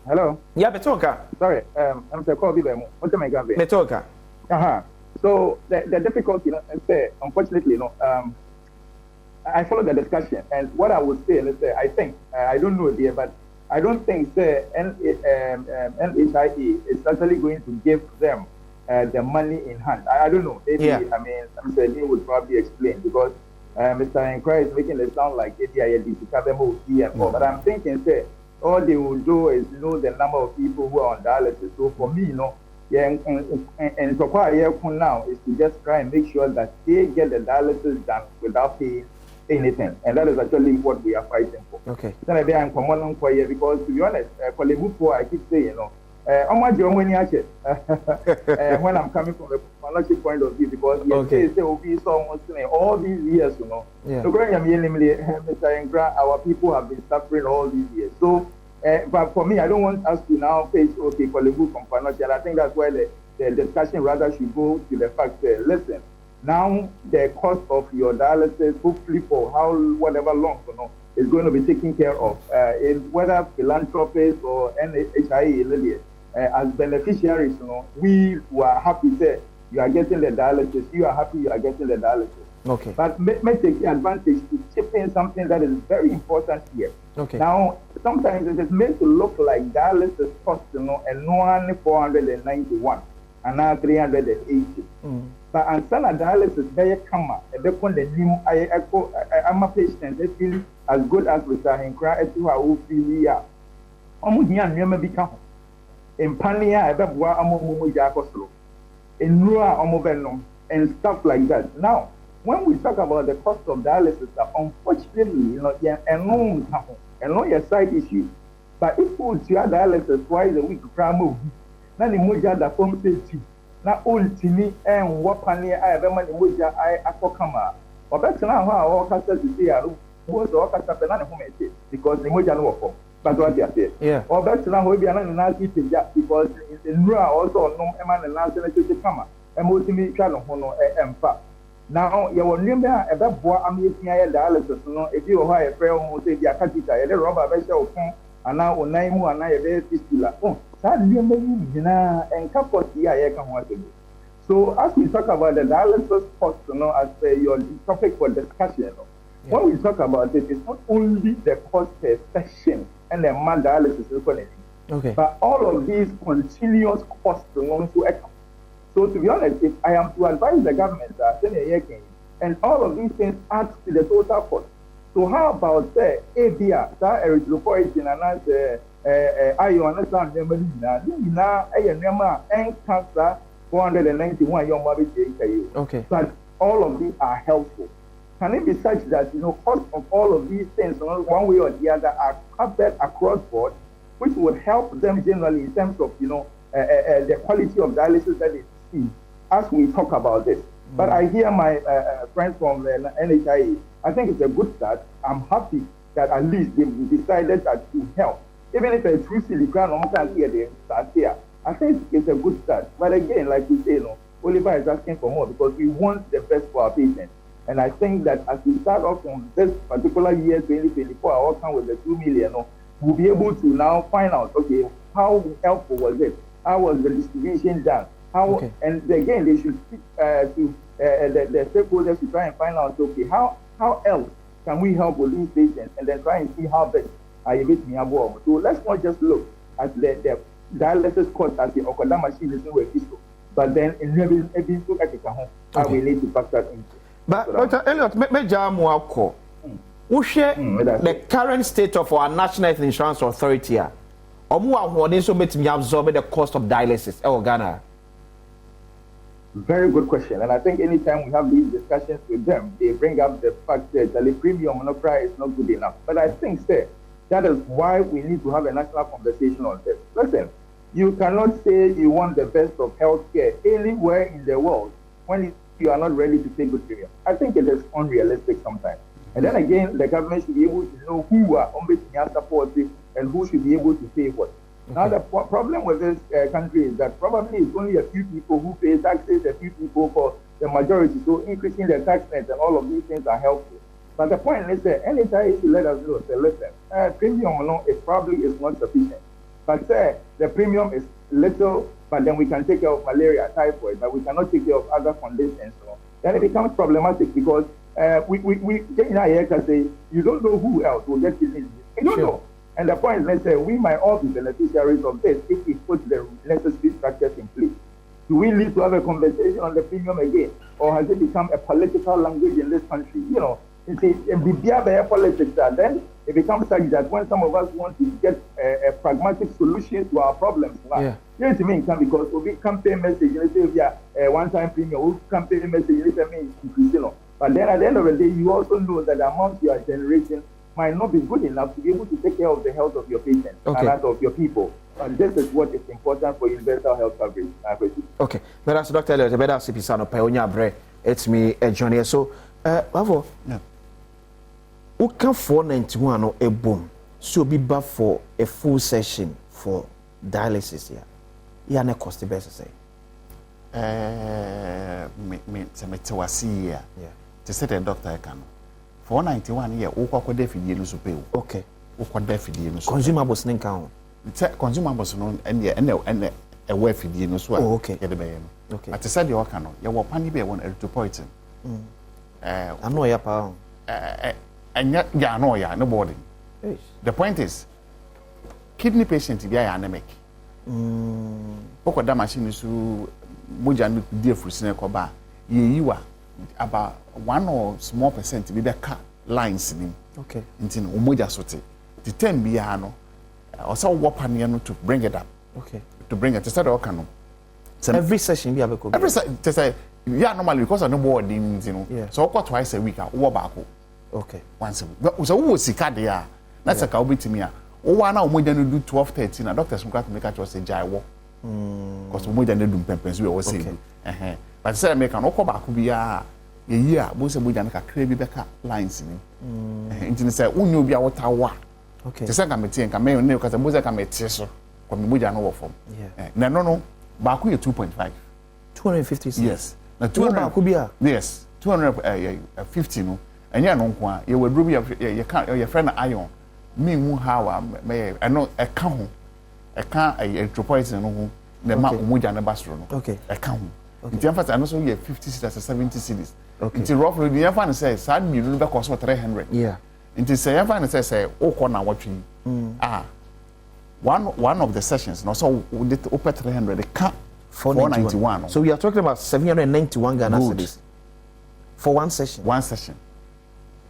S3: Hello.
S1: Yeah, Betoka.
S3: Sorry, I'm the call people. What am I going to
S1: Betoka.
S3: So the difficulty, unfortunately, I follow the discussion, and what I would say, let's say, I think I don't know there, but I don't think NHIE is actually going to give them the money in hand. I don't know. Maybe, yeah. I mean, Mr. Lee would probably explain because Mr. Nkra is making it sound like but I'm thinking, say, all they will do is know the number of people who are on dialysis. So for me, and so far now is to just try and make sure that they get the dialysis done without paying anything, and that is actually what we are fighting for.
S1: Okay.
S3: Then I am common for you because, to be honest, for the move I keep saying, when I'm coming from a financial point of view, because
S1: okay.
S3: They will be so almost all these years,
S1: Yeah.
S3: Our people have been suffering all these years. So, but for me, I don't want us to now face for the move from financial. I think that's why the discussion rather should go to the fact that listen. Now the cost of your dialysis, hopefully for whatever long, is going to be taken care of. Whether philanthropists or NHIE, as beneficiaries, we are happy that you are getting the dialysis. You are happy you are getting the dialysis.
S1: Okay.
S3: But may take advantage to chip in something that is very important here.
S1: Okay.
S3: Now, sometimes it is made to look like dialysis costs, and only 491 and now 380. But and some dialysis very come and they put the new I'm a patient, they feel as good as with Nkra to who feel here. Never become in Pania, in Rua and stuff like that. Now, when we talk about the cost of dialysis, unfortunately, and no your side issue. But if we do dialysis twice a week, now the moja that form safety. Na ultimi and wapani I have money which I akokama. Or better now how all castles is here was all cast because the moja no work. But what you say.
S1: Yeah. Or
S3: better now we be an nasty because in Rua also no eman and national to come. And ultimately channel hono empa. Now you will remember a boy I'm using dialysis, if you are a prayer almost say the catita, a rubber vessel and now on name and I a very fistula. So as we talk about the dialysis cost, as your topic for discussion, when we talk about it, it's not only the cost per session and the man dialysis economy, but all of these continuous costs to account. So to be honest, if I am to advise the government and all of these things add to the total cost. So how about ABR, that erythropoietin and I understand now and cancer 491 young
S1: okay.
S3: But all of these are helpful. Can it be such that cost of all of these things one way or the other are covered across board, which would help them generally in terms of the quality of dialysis that they see as we talk about this. But I hear my friends from NHIE. I think it's a good start. I'm happy that at least they decided that to help. Even if it's through silicon, I think it's a good start. But again, like we say, Oliver is asking for more because we want the best for our patients. And I think that as we start off from this particular year, 2024, our outcome with the 2 million, we'll be able to now find out, okay, how helpful was it? How was the distribution done? And again, they should speak to the stakeholders to try and find out, okay, how else can we help with these patients, and then try and see how best are you getting above. So let's not just look at the dialysis cost as the Okoda machine is nowhere issue, but then in every look at how we need to factor into.
S1: But Dr. Elliot, the current state of our National Health Insurance Authority, so absorb the cost of dialysis in Ghana.
S3: Very good question. And I think anytime we have these discussions with them, they bring up the fact that the premium monoprice is not good enough. But I think, sir, that is why we need to have a national conversation on this. Listen, you cannot say you want the best of healthcare anywhere in the world when you are not ready to pay good premium. I think it is unrealistic sometimes. And then again, the government should be able to know who are supporting and who should be able to pay what. Okay. Now, the problem with this country is that probably it's only a few people who pay taxes, a few people for the majority. So increasing the tax net and all of these things are helpful. But the point is that anytime you let us know, say, listen, premium alone is probably is not sufficient. But say the premium is little, but then we can take care of malaria, typhoid, but we cannot take care of other conditions. So then it becomes problematic because we can say you don't know who else will get kidney disease. You don't know. And the point is, let's say we might all be beneficiaries of this if we put the necessary structures in place. Do we need to have a conversation on the premium again? Or has it become a political language in this country? You know, it's a politics that then it becomes such that when some of us want to get a pragmatic solution to our problems, here to me because we campaign message, let's say one-time premium, we campaign message, let's say increase, you know. But then at the end of the day, you also know that the amount you are generating might not be good enough to be able to take care of the health of your patients and that of your people. And this is what is important for universal health coverage.
S1: Okay. But as Dr. Elliot, better see Pisano, Pionia Bre, it's me, Johnny. So, Bravo, who can 491 a boom? So be back for a full session for dialysis here. Yeah, no cost the best to say.
S2: Yeah. To say the doctor can. 491 year o kwa kwade fidie no so pay o.
S1: Okay.
S2: O kwade fidie no so.
S1: Consumables nin kan ho.
S2: Consumables no ene we fidie no so a.
S1: Oh, okay.
S2: Ye de be no.
S1: Okay.
S2: At said the work no, ye wo pani be won erythropoietin.
S1: Ano ya pa.
S2: Anya ya no ya no body. The point is kidney patient be anemic. Poko da machine so moja no die furusine ko ba ye yiwa about 1 or small percent be cut lines in. Okay. Until umoja sote. The 10 be no. Also what no to bring it up.
S1: Okay.
S2: To bring it to start okano.
S1: Every session be abeko.
S2: Every to say yeah normally because I no more in you know. Yeah. So twice a week wo back.
S1: Okay.
S2: Once a week. So wo sika there. That's a ka obetimi a. Wo wa na umoja no do 12:30 na doctors mka to make a choice jai wo. Because umoja no do pempensu we say. But say make an okọ baako bia ye yi a bo se boja na kakra bi beka lines ni intini say unyo bia wota wa okay te say ka metie ka me ne ka say bo se ka metie so ko me boja no wo fom na no baako ye 2.5
S1: 250
S2: yes na 200
S1: baako bia
S2: yes 250 no enya no nko a ye waduro bi ye ka ye friend na iron me hu how me no e ka ho e ka erythropoietin no ho na ma umoja na basro no
S1: okay
S2: e ka ho. Okay. In fact, I know so you 50 cities or 70 cities. Okay. Until roughly the infant says, "Sad me, you cost 300."
S1: Yeah.
S2: Until say infant says, "Oh, corner watching." One of the sessions, no, so we did open 300. The cap 491.
S1: So we are talking about 791 Ghana cedis for one session.
S2: One session.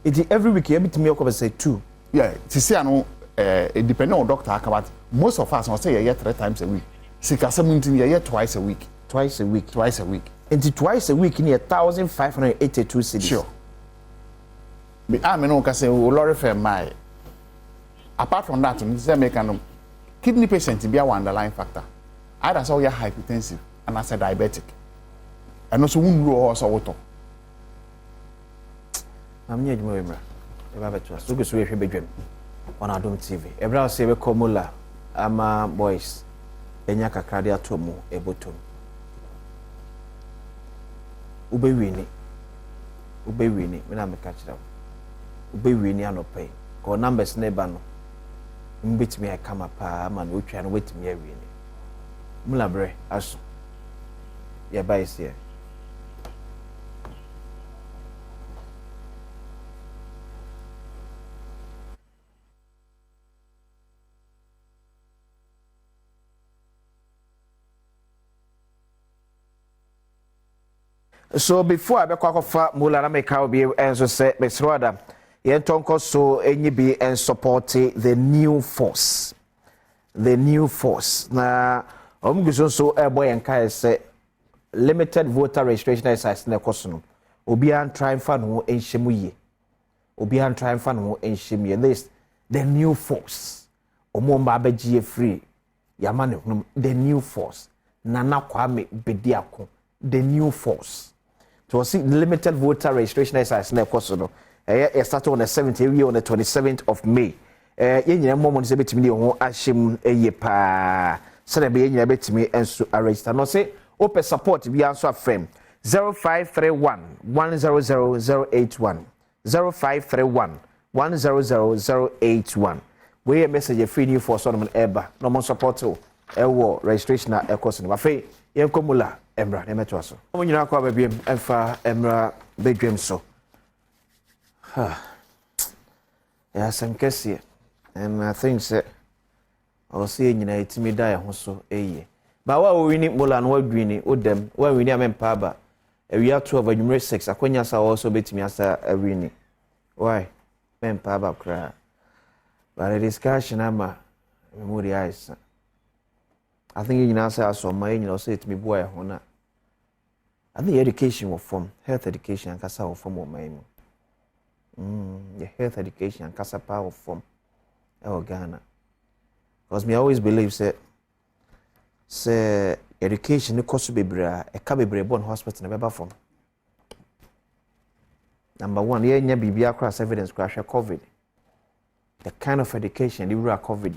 S1: It every week you able to me over say 2.
S2: Yeah. To see, I know. It depends on doctor. But most of us, I say, yeah, 3 times a week. 617, yeah, twice a week.
S1: Twice a week.
S2: Twice a week.
S1: And twice a week in 1,582 cedis.
S2: Sure. I mean, no, say Lord for my. Apart from that, we say make an kidney patient be our underlying factor. Either so you're hypertensive and I said diabetic, and also won't grow also water.
S1: I'm near you, Emra. You have a trust. So go to your bedroom on Adom TV. Ebra say we komula ama boys. Enya kakradia tomu ebotom. Ubewini me na me catch them. Ubewini anope. Ko numbers neighbor no. Mbetimi I come up man we twa no wetimi awini. Mulabre aso. Ya ba is here. So before I be kwakofa mula na make obi enso say Mesroada yentonko so enyi bi and support the new force na omguso so ebo yenka say limited voter registration exercise na ekoso no obi an try fa no enhyemu ye obi an try fa no enhyemu ye this the new force omo mba abegie free yamane hunum the new force nana kwame bediako the new force to see limited voter registration exercise na ekoso no it started on the 17th year on the 27th of May yenyina momon se betimi ho ahyem eye pa se na be yenyina betimi enso register no say open support bi anso afrem 0531 100081 0531 100081 we message free new for son eba no more support ewo registration na ekoso no afi yenkomula emra na meto aso mo nyina kwa ba biem emfa emra bedwem so yeah some kesi and I think say I'll see nyina etimi da ho so eye ba wa o wini mola no wadwini odem wa wini amempa ba ewia 12 anwumre 6 akonya sa also betimi asa awini why mempa ba kra but the discussion ama memory eyes I think nyina sa aso ma nyina so etimi boy ho na I think education will form health education kasa will form o man the health education and kasa power form Ghana because me always believe say education no cost bebra e ka bebre born hospital na beba form number 1 ye nya bibia cross evidence crash covid the kind of education you are covid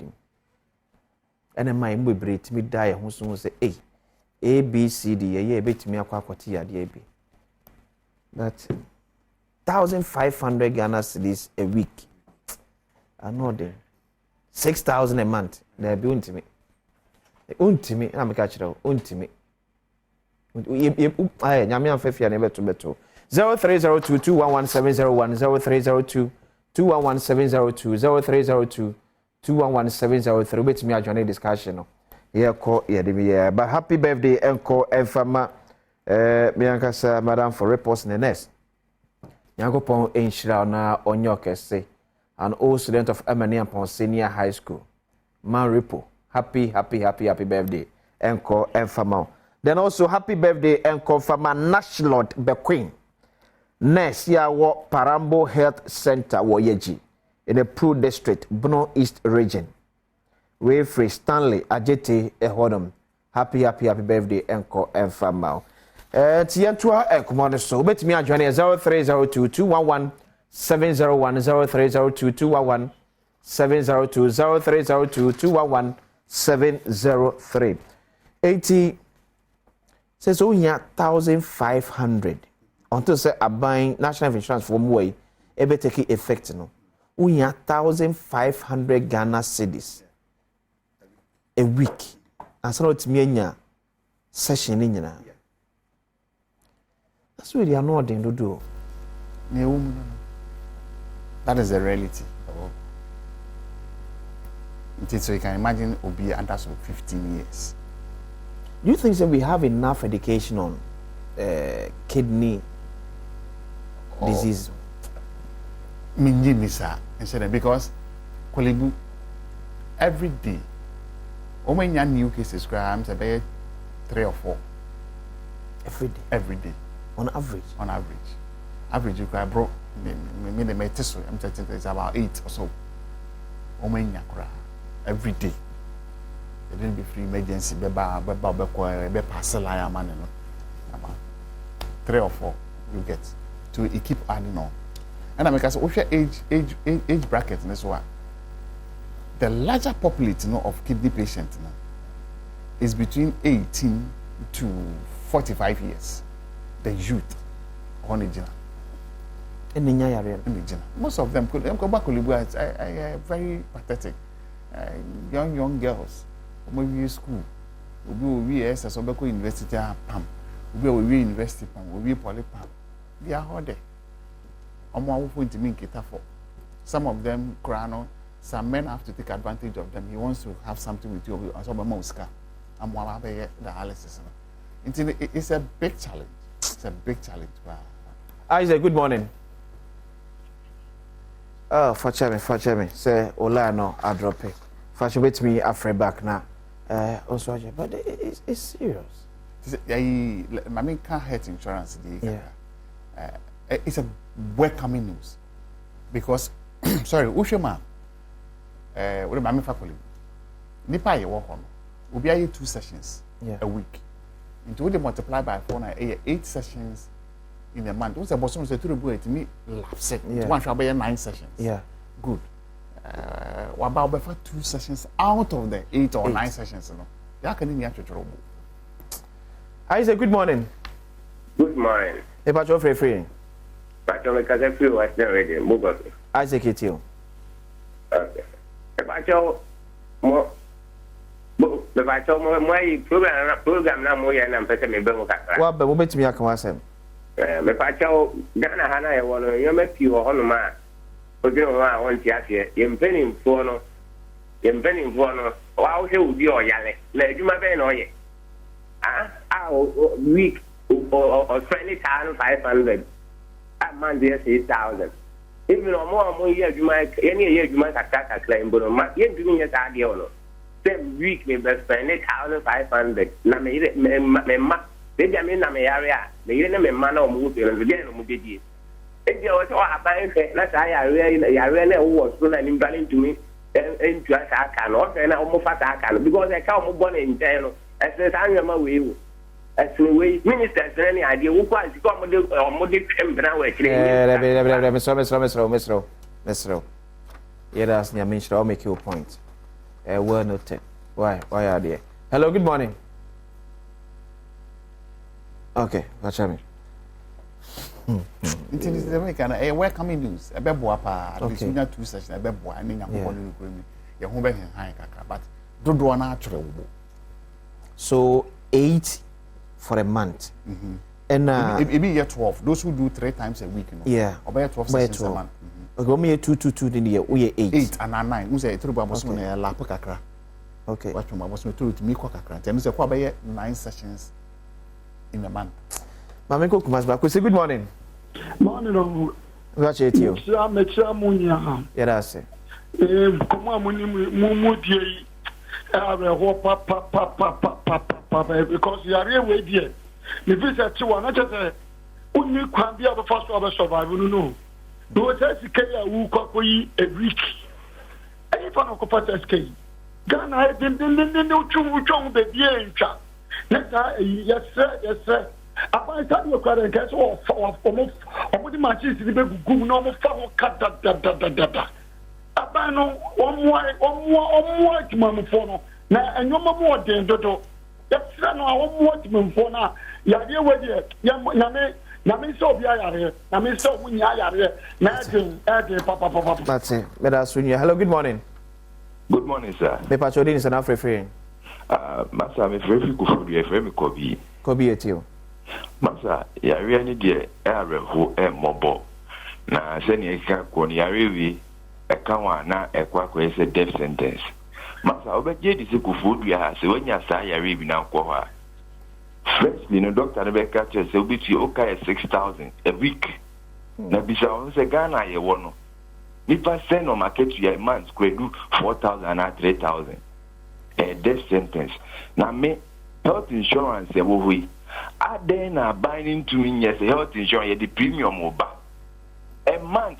S1: and my bebre timi die ho so say a b c d ye betimi akwakoti yade bi that 1,500 Ghana cedis a week. I know them. 6,000 a month. They be untimi. Untimi. I'm catch it. Untimi. Aye, nyame amfefia na beto. 0302211701 0302211702 0302211703 betimi adwane discussion no. Here call here dey but happy birthday enko enfama me ankasa madam for reports in the Yankopon enhyira na onyo kese an old student of Badwam Mpensenpensenmu High School man repo happy birthday enko enfama then also happy birthday enko fama National Bequeen nurse ya wo Parambo Health Center wo yeji in the Pro District Bono East region we free Stanley Ajete Adom happy birthday enko enfama tiyantua enkomo so betimi adwane 0302211701 0302211702 0302211703 80 says so here 1,500 until say aban national insurance for way e be take effect no we 1,500 Ghana cedis a week and so it anya session ni nyina. That's really annoying to do.
S2: That is the reality. So you can imagine Obi under 15 years.
S1: Do you think that we have enough education on kidney disease?
S2: Because every day, when you new cases, crimes about 3 or 4. Every day.
S1: On average,
S2: you can bro. Me the meteso. I'm saying it's about 8 or so. Every day. There didn't be free emergency. Be parcel I am man. About 3 or 4 you get. So it keep adding on. And I make us age bracket in this one. The larger population of kidney patients is between 18 to 45 years. The youth on the general. Most of them could go back to very pathetic. Young girls, maybe school, we as a university pam, we university pam, we poly pam. They are all there. Some of them crown. Some men have to take advantage of them. He wants to have something with you. It's a big challenge. It's a big challenge.
S1: Isaac, good morning. Oh, for me. Say, Ola no, I drop it. For with me, afraid back now. Also, but it's serious.
S2: I mean, car health insurance. It's a welcoming news because sorry, Ushema. What am I faculty? Nipa ye work on. Will be 2 sessions a week. Into they multiply by 4 now 8 sessions in a month. What's about some say to the to me lapse it. One shall be 9 sessions.
S1: Yeah.
S2: Good. What about 2 sessions out of the 8 or 9 sessions? You know, you can in trouble.
S1: Isaac, good morning.
S5: Good morning.
S1: Hey, Pacho, free.
S5: Pacho, because I feel like they're ready. Move on.
S1: Isaac, it's you.
S5: Okay. Pacho, more. The Pacho, my program now more than I'm petting me.
S1: What, but what me I can ask him?
S5: Me Pacho, Ghana Hana, I want to make you on man. But you know, I want to ask you, you're penning for no. Wow, he will be all yelling. Let you my pen or ye. Week or 20,500. That man there 6,000. Even more years, you might any year you might attack a claim, but you're doing it at the honor. Same week, maybe 20,500. Namma, they get me in my area. They didn't make man or move and again. If you also have buying, that's I really was so invalid to me. And just I cannot, and I almost I can because I can't born in jail. As I'm my way. As the way ministers any idea who was come or model now.
S1: Mr. Yeah, that's near me. I'll make you a point. Well noted. Why are they? Hello, good morning. Okay, watch me.
S2: Welcoming news. A bebo apa. At least 2 sessions. A bebo. I mean, I'm going to your home back in high but don't do an actual.
S1: So 8 for a month. And
S2: it be year 12. Those who do 3 times a week, you know.
S1: Yeah.
S2: Or by 12 sessions a month.
S1: Okay, me 2 in the year. We 8.
S2: 8 and 9. Who say 3 was on a lap kakra.
S1: Okay.
S2: What from was to me kakra. Tell me say kwa by 9 sessions in a month.
S1: Mama ko kumas ba. Say good morning.
S6: Morning.
S1: Watch it you. Yeah, that's it.
S6: Come on, mu die. Because you are really dear. The visit to one, just a only can be the first of a survival. No, no, that's the Kenya who copy a week. Any fan of Copper Ghana, I didn't know to the dear chat. Yes, sir. I thought you could get off almost the matches to the good normal family cut that. Abano, one more to na enyoma mo den dodo ya tsira no awo mo timfo na ya de wedi ya na me so bia yare na me so munya yare na ede papa
S1: that's it. Hello, good morning.
S7: Good morning, sir.
S1: Pepa Chodin is an free.
S7: Masa me free kufu ye free me kobi
S1: etio.
S7: Masa ya wi ani de areho mobo na se ni eka ko ni yare wi eka wa na ekwa ko ese death sentence. Masa obeje di se kufu dua se wanya sa yare bi na ko ha. Firstly, no doctor na be catch say obi ti okay 6,000 a week. Na bisa on se Ghana ye wono. Nipa send on market to a month could do 4,000 or 3,000. A death sentence. Now me health insurance we are then binding to me yes health insurance the premium over a month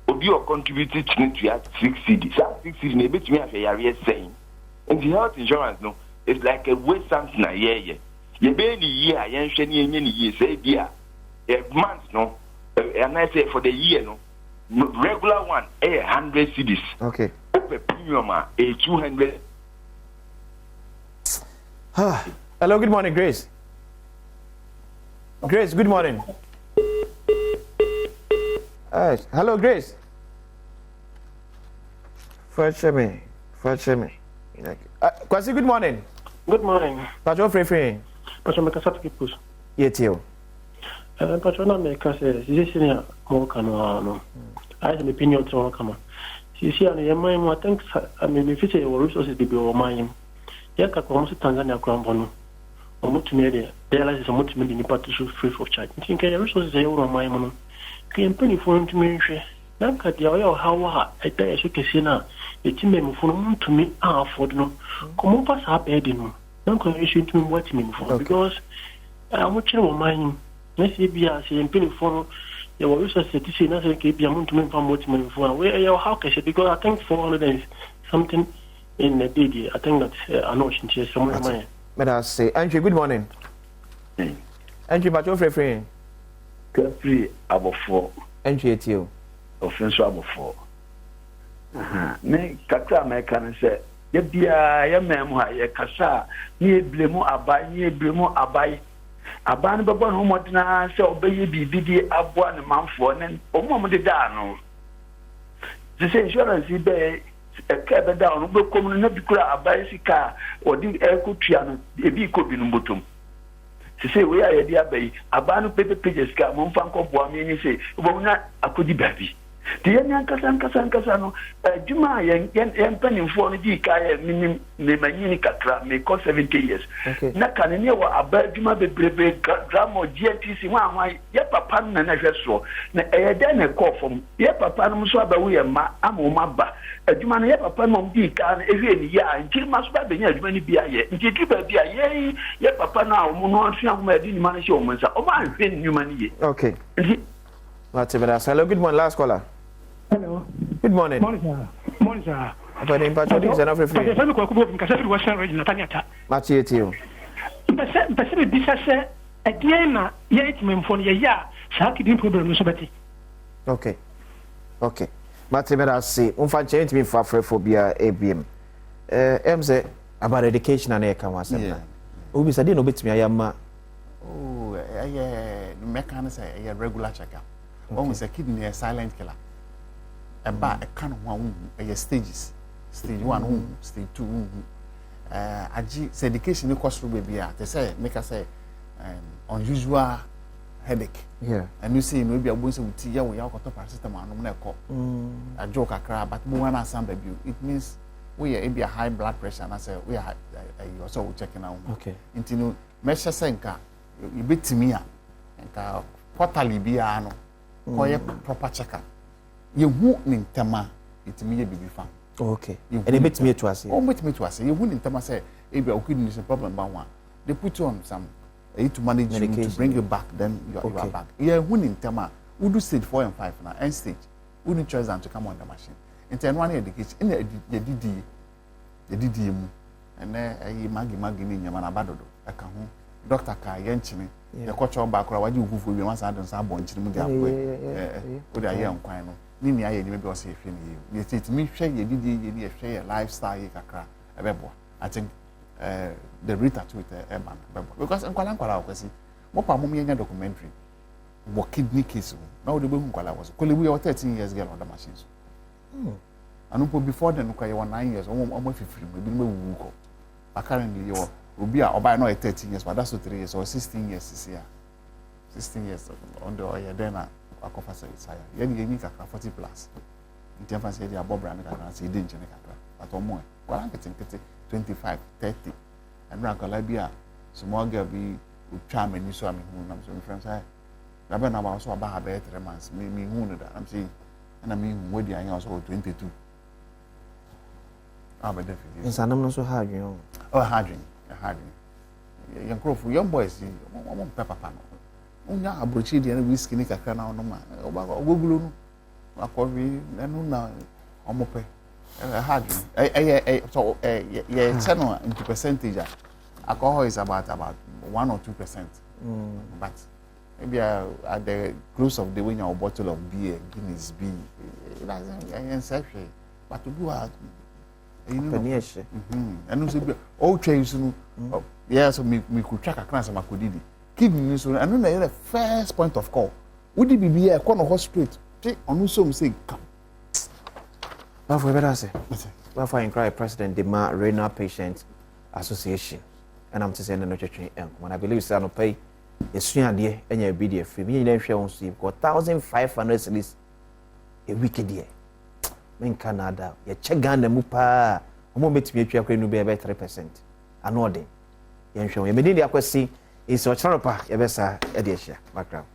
S7: will you contributed to at 6 cedis. 6 cedis maybe to me as a year saying. And the health insurance no it's like a waste something a year. You barely year yen year say dear a month no and I say for the year no regular one 100 cedis.
S1: Okay.
S7: Open premium a 200.
S1: Hello, good morning, Grace. Grace, good morning. Hello, Grace. Fetch me. Kwasi, good morning.
S8: Good morning.
S1: Pacho free.
S8: Pacho mekasa tukipus.
S1: Yetio.
S8: Pacho na mekasa sisi ni mo kanu I have an opinion to come. Sisi ani yamai mo I think I mean if it's a resources be o mai. Yaka ko mo Tanzania ko ambono. O mutumi de dialysis o mutumi de nipa to free of charge. Think the resources e o mai mo no. Ke mpani fo ntumi nhwe. Na ka dia o ya hawa a eta e so kesi na etime mo fo no mutumi afford no. Ko mo pa sa be di no. no condition to watch me for because I'm watching my mind. Let's say be as a penny for your resources to see nothing keep your money to from watch me for where your how cash because I think 400 and something in the day. I think that I know she somewhere money.
S1: But I say, Andrew, good morning. Andrew, but you're free.
S9: Free about 4.
S1: Andrew, at you.
S9: Offense about 4. Me kakra me kan say ye bia ye mem ha ye kasa ni eblemu abai aban be bon homodina say obeye bibidi aboa ne manfo ne omom de da no this insurance be ka be da no be kom no bi kura abai sika odi ekutua no ebi ko bi no botom say we are ye abai aban pages ka mo mfa nko boa me ni say obo na akodi babi the young Kasa no, Juma and penny for the Kaya minim Nemani Katra may cost 70 years. Nakania were a bad Juma be brave drum or GTC one, yet papa and I so. Then a call from yet papa Musaba we are Amomaba, a Juma yet papa mom dick and every year until must be many be a year. Until you be a year, yet papa now, Monon, my didn't manage your months. Oh, my friend, new money.
S1: Okay. Hello, good morning, last caller.
S10: Hello.
S1: Good morning.
S10: Morning, sir.
S1: Apa ni Pacho ni sana free.
S10: Pese me kwakubo nkasa fi Western region Nataniata.
S1: Machi etio.
S10: Pese be bisa se edie na ye itimemfo ye ya sa kidin problem no so beti.
S1: Okay. Mati me da se unfa nche ntimi fa afrefobia ABM. Say about education and e kan wasem na. Obi sa dey no betimi ayama.
S2: Oh, mechanic say a regular check-up. Almost a kidney a silent killer. A kind of one stages. Stage 1, stage 2. Education no cost baby. They say make us say unusual headache.
S1: Yeah.
S2: And you see maybe a boy with tea we have got paracetamol no na call. A joke a crab but we want some baby. It means we are a high blood pressure and I say we are also checking out.
S1: Okay.
S2: Into measure senka you bit me and quarterly be proper check-up. You won't in Tama, it's me a baby farm.
S1: Okay. And it makes me to us.
S2: Oh, makes me to us. You wouldn't Tama say, if your kidney is a problem, but one. They put you on some to manage medication. You to bring you back, then you are back. Yeah, wouldn't Tama. We do stage 4 and 5 now, end stage. Wouldn't choose them to come on the machine. In 10 1 education, in the DD, and then a Maggie in your manabado. I can Dr. Kai Yenchini. The culture back or what you go for your once I don't say born to with a young quino. Nini, I maybe was safe in you. You see, me share you did share lifestyle, a bebo. I think the reader to it, because I'm calling Kwala, what Pammy documentary, what kidney case. Now the boom was. Could we were 13 years girl on the machines? And before then, you were 9 years, almost 15, maybe we go. Apparently, you will be about no 13 years, but that's 3 years or 16 years this year. 16 years on the oil, then I confess it's higher. You need 40 plus. In terms of the above brand, I can say danger, but or more. Well, I'm getting 25, 30. And Rankalabia, small girl be with charm and you saw me who I'm so friends. I have also about 3 months, me who that I'm saying, and I mean, where the I also 22. I'm a definitely.
S1: It's not so hard, you know.
S2: Oh, hard. Young crow for young boys, pepper panel. Unya abrochi the whiskey ni kakra na no ma. Ogogulu no. Akọwi enu na omope. Hard. So channel into percentage. Alcohol is about 1 or 2%. But maybe at the close of the when your bottle of beer, Guinness beer, it doesn't but to do and also all change yes, so me could track a class of Makudidi. Keep me so I know the first point of call. Would it be a corner hospital? Take on some say come.
S1: Now for better say. Now for inquiry President demand Renal Patient Association. And I'm to say no church when I believe say no pay a soon idea and your BDF free. Me then share on see 1,500 at least a week a day. In Canada, you check Ghana mupa. Omo metimi atwa kwa nu be 3%. Ano de. Yen hwe. Ye medin de akwasi is o charapa ye besa e de hia background.